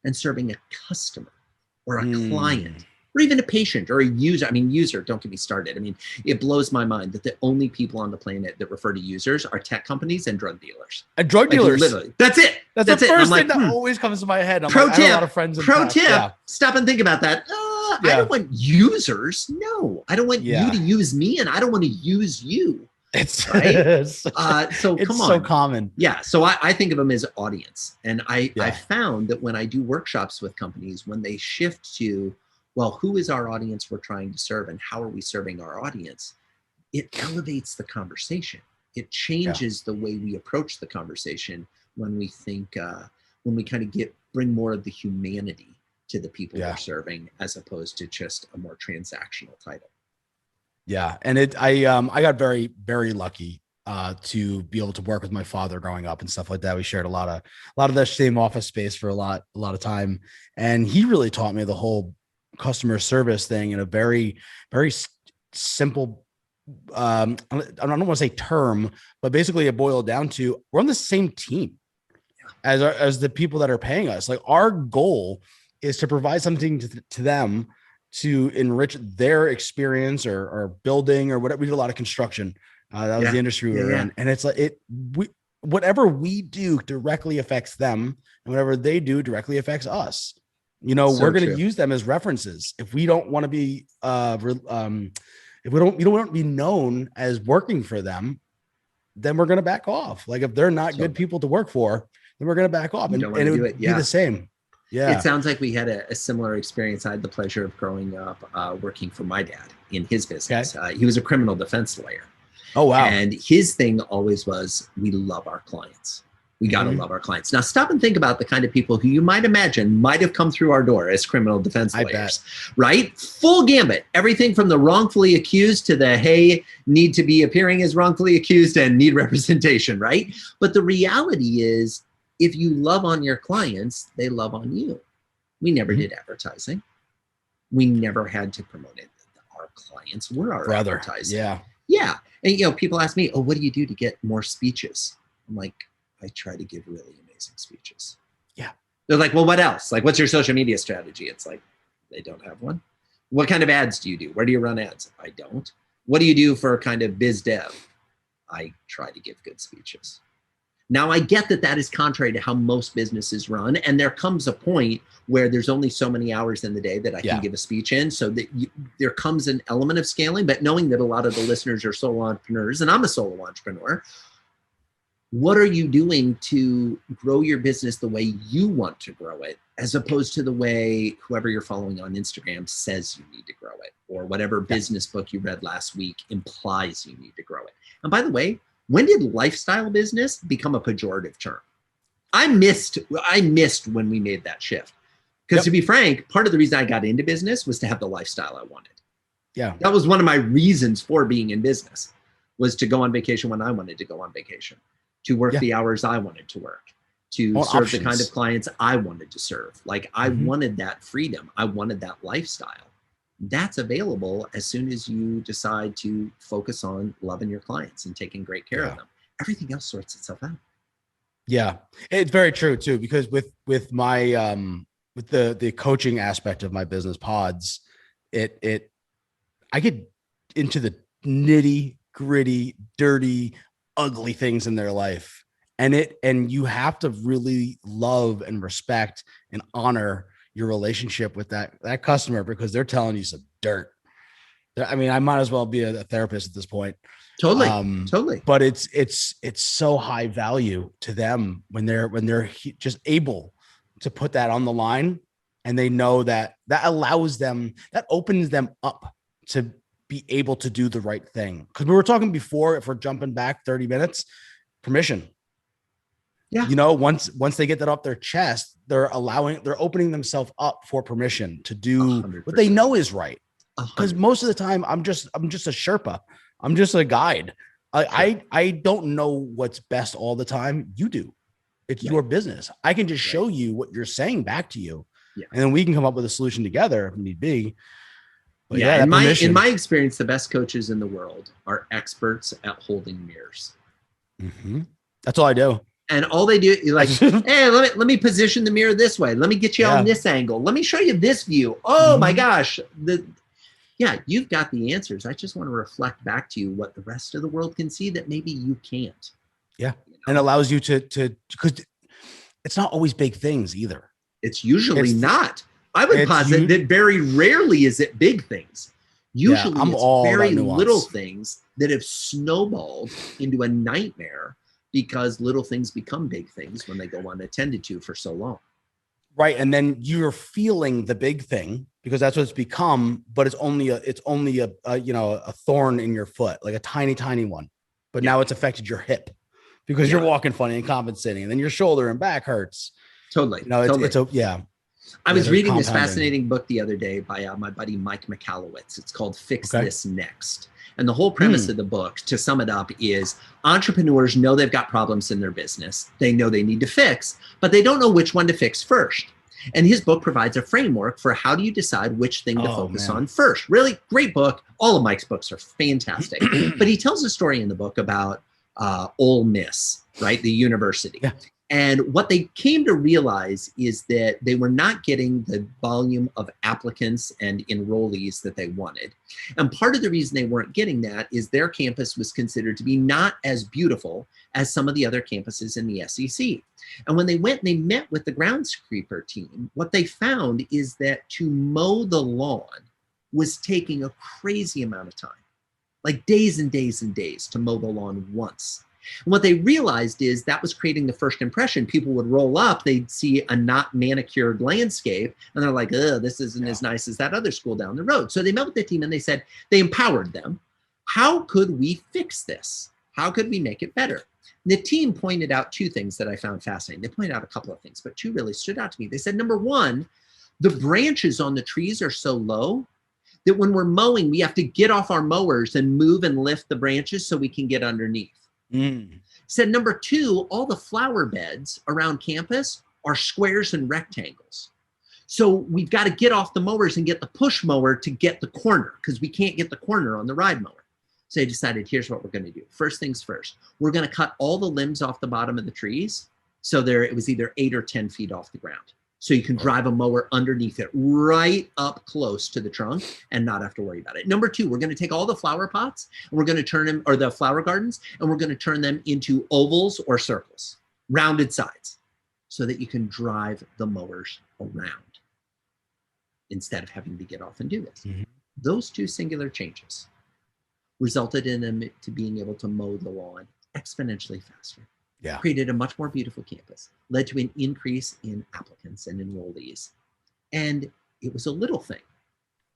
and serving a customer or a client or even a patient or a user. I mean, user, don't get me started. I mean, it blows my mind that the only people on the planet that refer to users are tech companies and drug dealers. And drug dealers. Literally. That's it. That's the first thing that always comes to my head. I have a lot of friends in tech. Stop and think about that. I don't want users. No, I don't want you to use me, and I don't want to use you. It's right. So it's come on. So common. Yeah. So I think of them as audience, and I found that when I do workshops with companies, when they shift to, well, who is our audience we're trying to serve, and how are we serving our audience? It elevates the conversation. It changes the way we approach the conversation when we think, when we kind of bring more of the humanity to the people we're serving, as opposed to just a more transactional title. Yeah. And I got very, very lucky to be able to work with my father growing up and stuff like that. We shared a lot of that same office space for a lot of time. And he really taught me the whole customer service thing in a very, very simple, I don't want to say term, but basically it boiled down to, we're on the same team as the people that are paying us. Like, our goal is to provide something to them to enrich their experience or building or whatever. We did a lot of construction. That was the industry we were in. And it's like, whatever we do directly affects them, and whatever they do directly affects us. You know, we're going to use them as references. If we don't want to be, if we don't want to be known as working for them, then we're going to back off. Like, if they're not good people to work for, then we're going to back off, and it would be the same. Yeah. It sounds like we had a similar experience. I had the pleasure of growing up working for my dad in his business. He was a criminal defense lawyer. Oh, wow. And his thing always was, we love our clients. We got to love our clients. Now, stop and think about the kind of people who you might imagine might have come through our door as criminal defense lawyers, right? Full gambit. Everything from the wrongfully accused to the, hey, need to be appearing as wrongfully accused and need representation, right? But the reality is, if you love on your clients, they love on you. We never did advertising. We never had to promote it. Our clients were our advertising. Yeah. And, people ask me, oh, what do you do to get more speeches? I'm like, I try to give really amazing speeches. Yeah. They're like, well, what else? Like, what's your social media strategy? It's like, they don't have one. What kind of ads do you do? Where do you run ads? I don't. What do you do for kind of biz dev? I try to give good speeches. Now, I get that is contrary to how most businesses run. And there comes a point where there's only so many hours in the day that I can give a speech in. So that there comes an element of scaling, but knowing that a lot of the listeners are solo entrepreneurs, and I'm a solo entrepreneur, what are you doing to grow your business the way you want to grow it, as opposed to the way whoever you're following on Instagram says you need to grow it, or whatever business book you read last week implies you need to grow it? And by the way, when did lifestyle business become a pejorative term? I missed when we made that shift. Because to be frank, part of the reason I got into business was to have the lifestyle I wanted. Yeah. That was one of my reasons for being in business, was to go on vacation when I wanted to go on vacation, to work the hours I wanted to work, to Want serve options. the kind of clients I wanted to serve. Like I wanted that freedom. I wanted that lifestyle. That's available as soon as you decide to focus on loving your clients and taking great care of them. Everything else sorts itself out. Yeah, it's very true too, because with my with the coaching aspect of my business pods, I get into the nitty gritty, dirty, ugly things in their life. And you have to really love and respect and honor your relationship with that customer, because they're telling you some dirt. I mean, I might as well be a therapist at this point. Totally. But it's so high value to them when they're just able to put that on the line, and they know that allows them, that opens them up to be able to do the right thing. Because we were talking before, if we're jumping back 30 minutes, permission. Yeah. You know, once they get that off their chest, they're opening themselves up for permission to do 100%. what they know is right. 100%. Because most of the time I'm just a Sherpa. I'm just a guide. I don't know what's best all the time. You do. It's your business. I can just show you what you're saying back to you. Yeah. And then we can come up with a solution together if need be. But in my experience, the best coaches in the world are experts at holding mirrors. Mm-hmm. That's all I do. And all they do is like, hey, let me position the mirror this way. Let me get you on this angle. Let me show you this view. Oh my gosh. You've got the answers. I just want to reflect back to you what the rest of the world can see that maybe you can't. Yeah. You know? And allows you to, because it's not always big things either. It's usually not. I would posit that very rarely is it big things. Usually it's very little things that have snowballed into a nightmare because little things become big things when they go unattended to for so long. Right. And then you're feeling the big thing because that's what it's become, but it's only a thorn in your foot, like a tiny, tiny one. But now it's affected your hip because you're walking funny and compensating, and then your shoulder and back hurts. Totally. I was reading this fascinating book the other day by my buddy Mike Michalowicz. It's called Fix This Next. And the whole premise of the book, to sum it up, is entrepreneurs know they've got problems in their business. They know they need to fix, but they don't know which one to fix first. And his book provides a framework for how do you decide which thing to focus on first. Really great book. All of Mike's books are fantastic. But he tells a story in the book about Ole Miss, right? The university. Yeah. And what they came to realize is that they were not getting the volume of applicants and enrollees that they wanted. And part of the reason they weren't getting that is their campus was considered to be not as beautiful as some of the other campuses in the SEC. And when they went and they met with the groundskeeper team, what they found is that to mow the lawn was taking a crazy amount of time, like days and days and days to mow the lawn once. And what they realized is that was creating the first impression. People would roll up, they'd see a not manicured landscape, and they're like, this isn't as nice as that other school down the road. So they met with the team and they said, they empowered them. How could we fix this? How could we make it better? And the team pointed out two things that I found fascinating. They pointed out a couple of things, but two really stood out to me. They said, number one, the branches on the trees are so low that when we're mowing, we have to get off our mowers and move and lift the branches so we can get underneath. Said number two, all the flower beds around campus are squares and rectangles. So we've got to get off the mowers and get the push mower to get the corner because we can't get the corner on the ride mower. So they decided, here's what we're going to do. First things first, we're going to cut all the limbs off the bottom of the trees. So it was either 8 or 10 feet off the ground. So you can drive a mower underneath it right up close to the trunk and not have to worry about it. Number two, we're going to take all the flower pots and we're going to turn them, or the flower gardens, and we're going to turn them into ovals or circles, rounded sides, so that you can drive the mowers around instead of having to get off and do this. Those two singular changes resulted in them to being able to mow the lawn exponentially faster. Yeah. Created a much more beautiful campus, led to an increase in applicants and enrollees. And it was a little thing,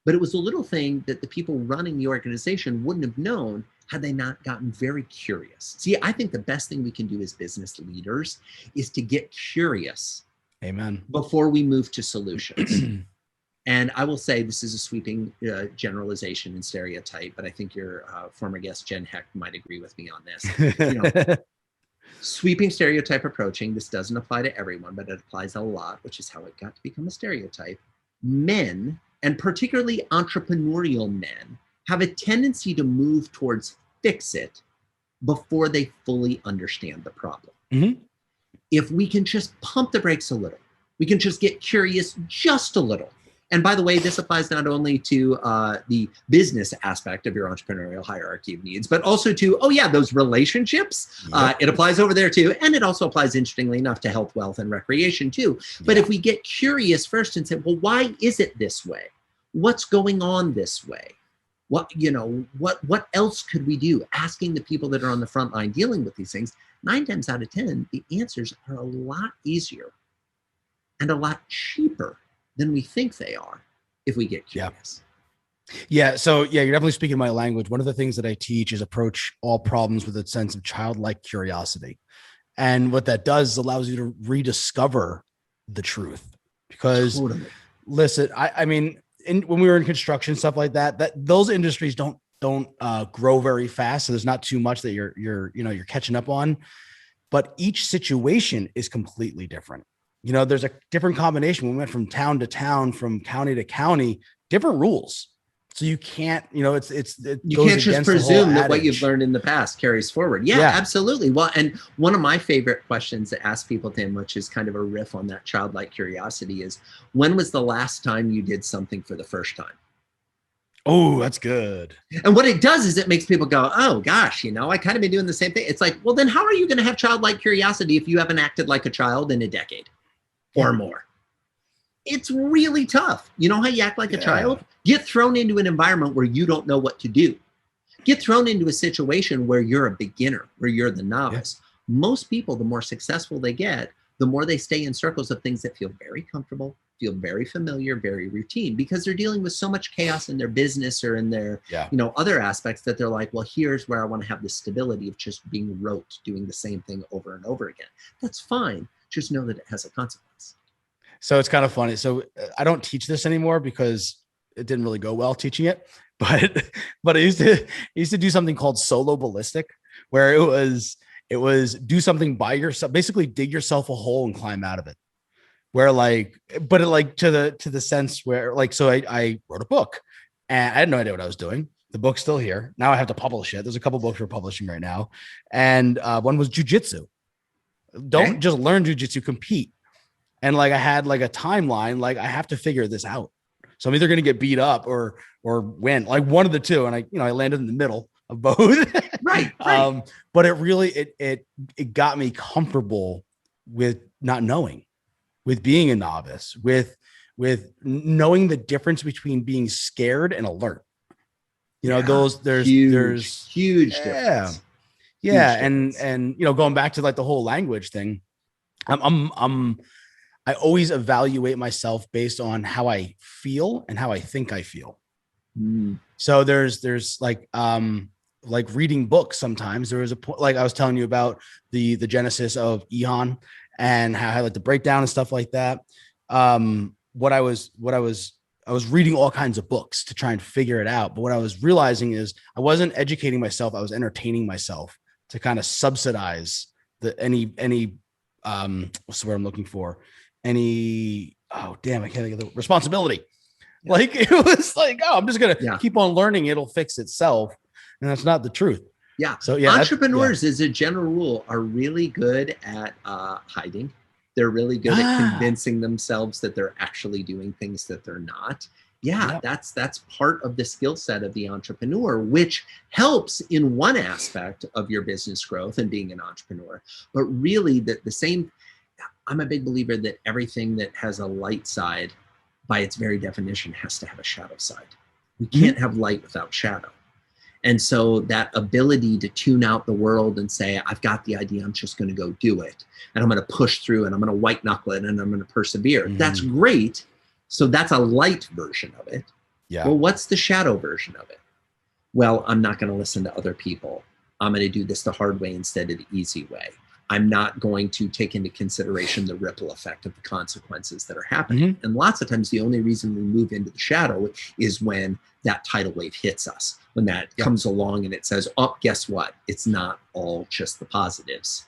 but it was a little thing that the people running the organization wouldn't have known had they not gotten very curious. See, I think the best thing we can do as business leaders is to get curious. Amen. Before we move to solutions. And I will say this is a sweeping generalization and stereotype, but I think your former guest, Jen Heck, might agree with me on this. Sweeping stereotype approaching, this doesn't apply to everyone, but it applies a lot, which is how it got to become a stereotype. Men, and particularly entrepreneurial men, have a tendency to move towards fix it before they fully understand the problem. Mm-hmm. If we can just pump the brakes a little, we can just get curious just a little. And by the way, this applies not only to the business aspect of your entrepreneurial hierarchy of needs, but also to, oh yeah, those relationships. Yep. It applies over there too. And it also applies, interestingly enough, to health, wealth, and recreation too. But if we get curious first and say, well, why is it this way? What's going on this way? What else could we do? Asking the people that are on the front line dealing with these things, 9 times out of 10, the answers are a lot easier and a lot cheaper than we think they are if we get curious. Yeah. So yeah, you're definitely speaking my language. One of the things that I teach is approach all problems with a sense of childlike curiosity. And what that does is allows you to rediscover the truth. Because listen, I mean, when we were in construction, stuff like that those industries don't grow very fast. So there's not too much that you're catching up on, but each situation is completely different. There's a different combination. We went from town to town, from county to county, different rules. So you can't, you can't just presume that what you've learned in the past carries forward. Yeah, absolutely. Well, and one of my favorite questions to ask people, Tim, which is kind of a riff on that childlike curiosity, is when was the last time you did something for the first time? Oh, that's good. And what it does is it makes people go, oh gosh, I kind of been doing the same thing. It's like, well, then how are you going to have childlike curiosity if you haven't acted like a child in a decade or more? It's really tough. You know how you act like a child? Get thrown into an environment where you don't know what to do. Get thrown into a situation where you're a beginner, where you're the novice. Most people, the more successful they get, the more they stay in circles of things that feel very comfortable, feel very familiar, very routine, because they're dealing with so much chaos in their business or in their, other aspects that they're like, well, here's where I want to have the stability of just being rote, doing the same thing over and over again. That's fine. Just know that it has a consequence. So it's kind of funny. So I don't teach this anymore because it didn't really go well teaching it, but I used to do something called solo ballistic, where it was do something by yourself, basically dig yourself a hole and climb out of it. Where to the sense where so I wrote a book and I had no idea what I was doing. The book's still here. Now I have to publish it. There's a couple books we're publishing right now. And one was jujitsu. Don't just learn jujitsu, compete. And I had a timeline, I have to figure this out. So I'm either going to get beat up or win, one of the two. And I landed in the middle of both. Right. But it really, it got me comfortable with not knowing, with being a novice, with knowing the difference between being scared and alert. There's huge difference. Yeah. And going back to the whole language thing, I always evaluate myself based on how I feel and how I think I feel. So there's reading books. Sometimes there was a point, I was telling you about the genesis of Ehon and how I like the breakdown and stuff like that. What I was reading all kinds of books to try and figure it out. But what I was realizing is I wasn't educating myself. I was entertaining myself to kind of subsidize any what's the word I'm looking for? I can't think of the responsibility. Yeah. It was I'm just going to keep on learning. It'll fix itself. And that's not the truth. Yeah. So entrepreneurs as a general rule are really good at hiding. They're really good at convincing themselves that they're actually doing things that they're not. That's part of the skill set of the entrepreneur, which helps in one aspect of your business growth and being an entrepreneur. But really the same, I'm a big believer that everything that has a light side, by its very definition, has to have a shadow side. We can't have light without shadow. And so that ability to tune out the world and say, I've got the idea, I'm just going to go do it. And I'm going to push through and I'm going to white knuckle it and I'm going to persevere. That's great. So that's a light version of it. Yeah. Well, what's the shadow version of it? Well, I'm not going to listen to other people. I'm going to do this the hard way instead of the easy way. I'm not going to take into consideration the ripple effect of the consequences that are happening. And lots of times the only reason we move into the shadow is when that tidal wave hits us, when that comes along and it says, oh, guess what? It's not all just the positives.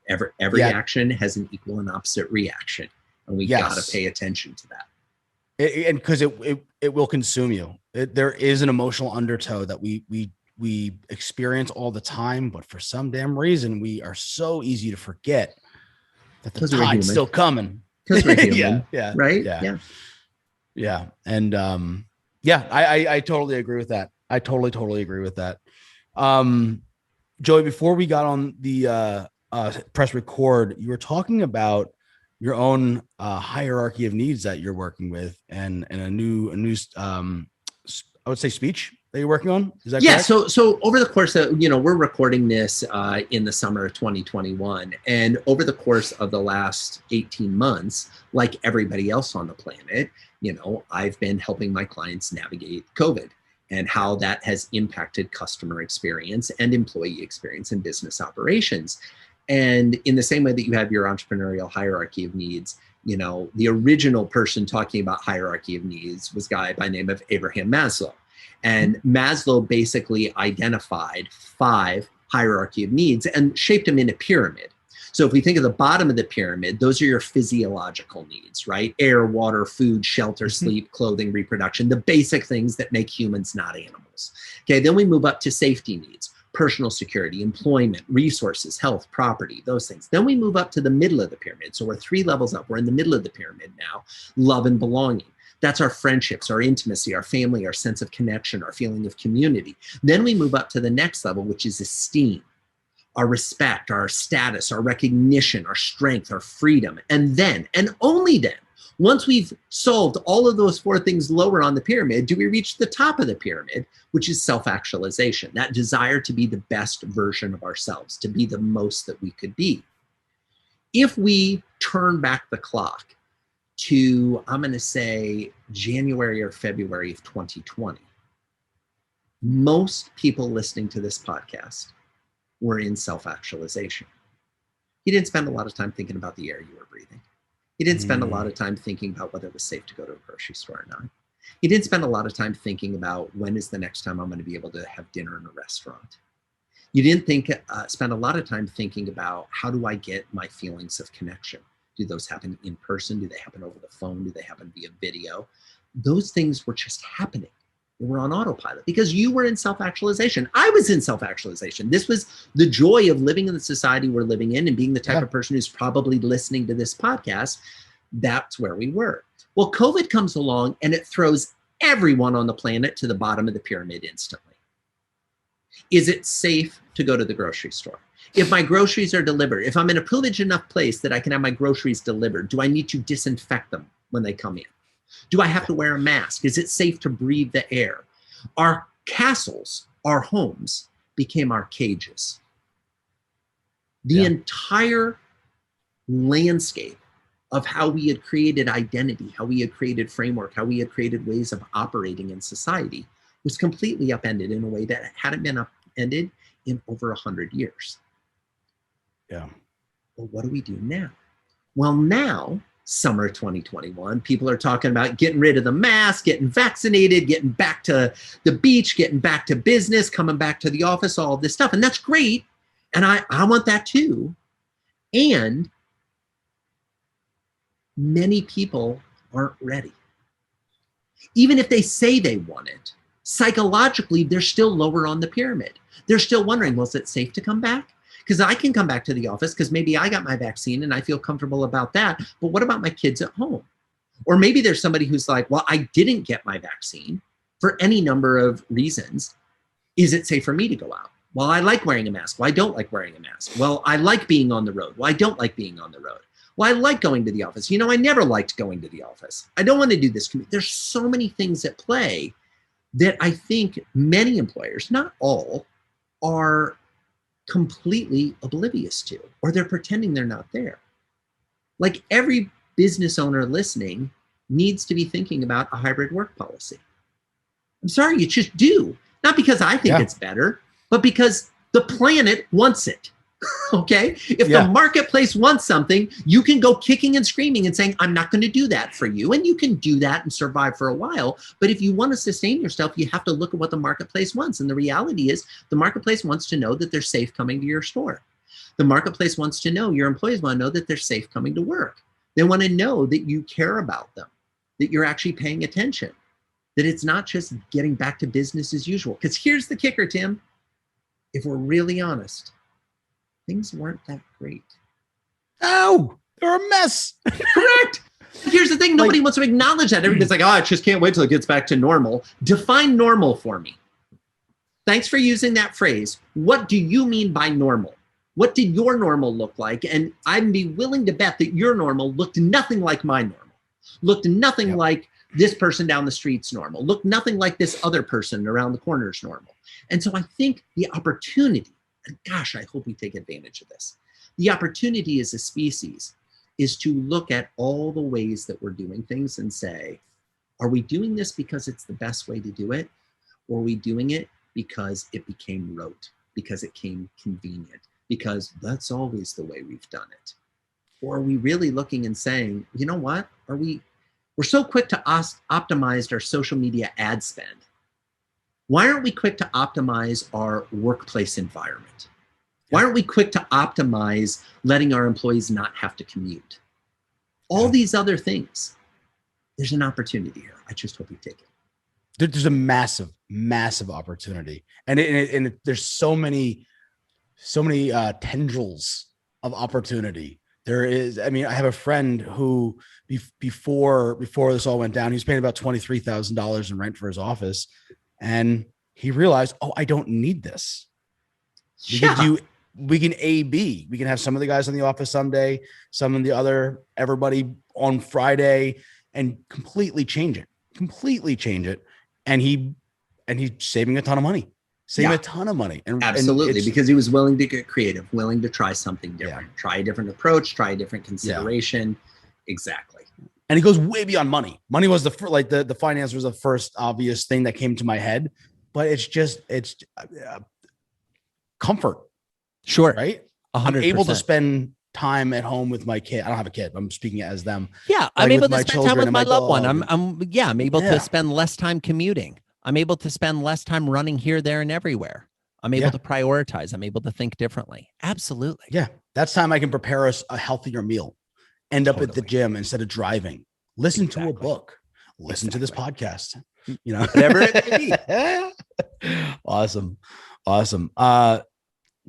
Every action has an equal and opposite reaction, and we got to pay attention to that. And because it will consume you. There is an emotional undertow that we experience all the time, but for some damn reason, we are so easy to forget that the tide's still coming. Because we're human. Yeah. Right? Yeah. And I totally agree with that. I totally agree with that. Joey, before we got on the press record, you were talking about your own hierarchy of needs that you're working with, and a new I would say speech that you're working on. Is that correct? So over the course of, we're recording this in the summer of 2021, and over the course of the last 18 months, like everybody else on the planet, I've been helping my clients navigate COVID and how that has impacted customer experience and employee experience in business operations. And in the same way that you have your entrepreneurial hierarchy of needs, the original person talking about hierarchy of needs was a guy by the name of Abraham Maslow. And Maslow basically identified 5 hierarchy of needs and shaped them in a pyramid. So if we think of the bottom of the pyramid, those are your physiological needs, right? Air, water, food, shelter, sleep, clothing, reproduction, the basic things that make humans, not animals. Okay, then we move up to safety needs. Personal security, employment, resources, health, property, those things. Then we move up to the middle of the pyramid. So we're 3 levels up. We're in the middle of the pyramid now. Love and belonging. That's our friendships, our intimacy, our family, our sense of connection, our feeling of community. Then we move up to the next level, which is esteem, our respect, our status, our recognition, our strength, our freedom. And then, and only then, once we've solved all of those 4 things lower on the pyramid, do we reach the top of the pyramid, which is self-actualization, that desire to be the best version of ourselves, to be the most that we could be. If we turn back the clock to, I'm going to say, January or February of 2020, most people listening to this podcast were in self-actualization. You didn't spend a lot of time thinking about the air you were breathing. You didn't spend a lot of time thinking about whether it was safe to go to a grocery store or not. You didn't spend a lot of time thinking about when is the next time I'm going to be able to have dinner in a restaurant. You didn't spend a lot of time thinking about how do I get my feelings of connection? Do those happen in person? Do they happen over the phone? Do they happen via video? Those things were just happening. They were on autopilot because you were in self-actualization. I was in self-actualization. This was the joy of living in the society we're living in and being the type of person who's probably listening to this podcast. That's where we were. Well, COVID comes along and it throws everyone on the planet to the bottom of the pyramid instantly. Is it safe to go to the grocery store? If my groceries are delivered, if I'm in a privileged enough place that I can have my groceries delivered, do I need to disinfect them when they come in? Do I have to wear a mask? Is it safe to breathe the air? Our castles, our homes, became our cages. The entire landscape of how we had created identity, how we had created framework, how we had created ways of operating in society was completely upended in a way that hadn't been upended in over 100 years. Yeah. Well, what do we do now? Well, now, summer 2021, people are talking about getting rid of the mask, getting vaccinated, getting back to the beach, getting back to business, coming back to the office, all of this stuff. And that's great. And I want that too. And many people aren't ready. Even if they say they want it, psychologically, they're still lower on the pyramid. They're still wondering, well, is it safe to come back? Because I can come back to the office because maybe I got my vaccine and I feel comfortable about that. But what about my kids at home? Or maybe there's somebody who's like, well, I didn't get my vaccine for any number of reasons. Is it safe for me to go out? Well, I like wearing a mask. Well, I don't like wearing a mask. Well, I like being on the road. Well, I don't like being on the road. Well, I like going to the office. You know, I never liked going to the office. I don't want to do this commute. There's so many things at play that I think many employers, not all, are completely oblivious to, or they're pretending they're not there. Like every business owner listening needs to be thinking about a hybrid work policy. I'm sorry, you just do. Not because I think it's better, but because the planet wants it. Okay? If the marketplace wants something, you can go kicking and screaming and saying, I'm not going to do that for you. And you can do that and survive for a while. But if you want to sustain yourself, you have to look at what the marketplace wants. And the reality is the marketplace wants to know that they're safe coming to your store. The marketplace wants to know, your employees want to know that they're safe coming to work. They want to know that you care about them, that you're actually paying attention, that it's not just getting back to business as usual. Because here's the kicker, Tim. If we're really honest, things weren't that great. Oh, they're a mess. Correct. Here's the thing. Nobody wants to acknowledge that. Everybody's like, oh, I just can't wait till it gets back to normal. Define normal for me. Thanks for using that phrase. What do you mean by normal? What did your normal look like? And I'd be willing to bet that your normal looked nothing like my normal, looked nothing like this person down the street's normal, looked nothing like this other person around the corner's normal. And so I think the opportunity, and gosh, I hope we take advantage of this. The opportunity as a species is to look at all the ways that we're doing things and say, are we doing this because it's the best way to do it? Or are we doing it because it became rote, because it became convenient, because that's always the way we've done it? Or are we really looking and saying, you know what, we're so quick to optimize our social media ad spend. Why aren't we quick to optimize our workplace environment? Why aren't we quick to optimize letting our employees not have to commute? All these other things, there's an opportunity here. I just hope we take it. There's a massive, massive opportunity. And there's so many tendrils of opportunity. There is, I mean, I have a friend who before this all went down, he was paying about $23,000 in rent for his office. And he realized, oh, I don't need this. We can A/B. We can have some of the guys in the office someday, some of the other, everybody on Friday, and completely change it. And he's saving a ton of money. A ton of money. And absolutely, because he was willing to get creative, willing to try something different, try a different approach, try a different consideration. Exactly. And he goes way beyond money. Money was the finance was the first obvious thing that came to my head, but it's comfort. Sure. Right. 100%. I'm able to spend time at home with my kid. I don't have a kid. I'm speaking as them. Yeah. I'm able to spend time with my loved one. I'm able to spend less time commuting. I'm able to spend less time running here, there, and everywhere. I'm able to prioritize. I'm able to think differently. Absolutely. Yeah. That's time I can prepare us a healthier meal. End up at the gym instead of driving. Listen to a book. Listen to this podcast. You know, whatever it may be. Awesome.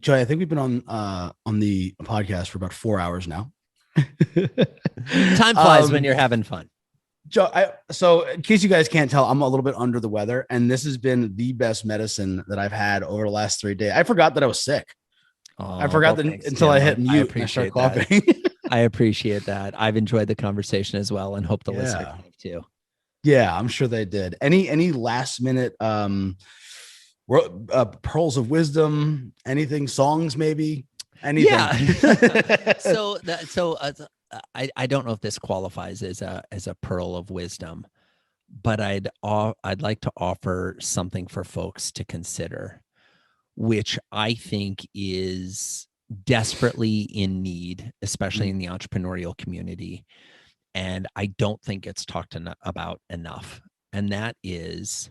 Joey, I think we've been on the podcast for about 4 hours now. Time flies when you're having fun. Joe, so in case you guys can't tell, I'm a little bit under the weather, and this has been the best medicine that I've had over the last 3 days. I forgot that I was sick. I forgot that until I hit mute and I started coughing. I appreciate that. I've enjoyed the conversation as well, and hope the listeners have too. Yeah, I'm sure they did. Any last minute pearls of wisdom? Anything? Songs maybe? Anything? Yeah. I don't know if this qualifies as a pearl of wisdom, but I'd like to offer something for folks to consider, which I think is desperately in need, especially in the entrepreneurial community. And I don't think it's talked about enough. And that is,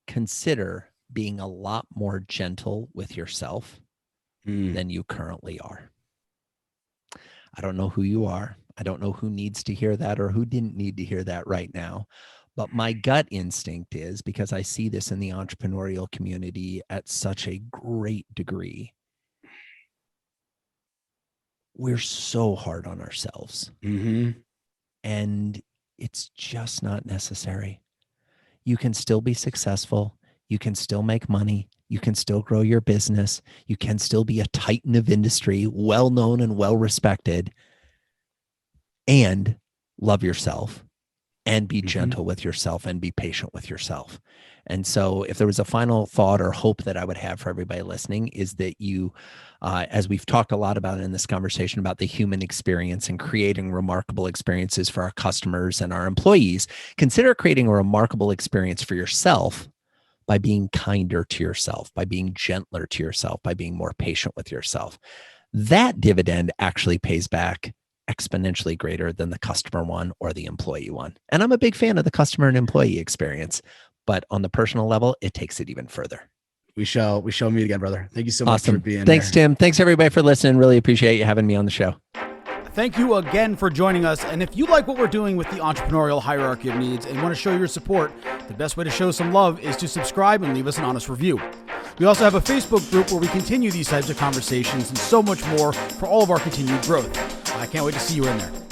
consider being a lot more gentle with yourself than you currently are. I don't know who you are. I don't know who needs to hear that or who didn't need to hear that right now. But my gut instinct is, because I see this in the entrepreneurial community at such a great degree, we're so hard on ourselves. And it's just not necessary. You can still be successful. You can still make money. You can still grow your business. You can still be a titan of industry, well-known and well-respected, and love yourself and be gentle with yourself and be patient with yourself. And so if there was a final thought or hope that I would have for everybody listening, is that you, as we've talked a lot about in this conversation about the human experience and creating remarkable experiences for our customers and our employees, consider creating a remarkable experience for yourself by being kinder to yourself, by being gentler to yourself, by being more patient with yourself. That dividend actually pays back exponentially greater than the customer one or the employee one. And I'm a big fan of the customer and employee experience, but on the personal level, it takes it even further. We shall meet again, brother. Thank you so much Awesome. for being Thanks, here. Tim. Thanks everybody for listening. Really appreciate you having me on the show. Thank you again for joining us. And if you like what we're doing with the entrepreneurial hierarchy of needs and want to show your support, the best way to show some love is to subscribe and leave us an honest review. We also have a Facebook group where we continue these types of conversations and so much more for all of our continued growth. I can't wait to see you in there.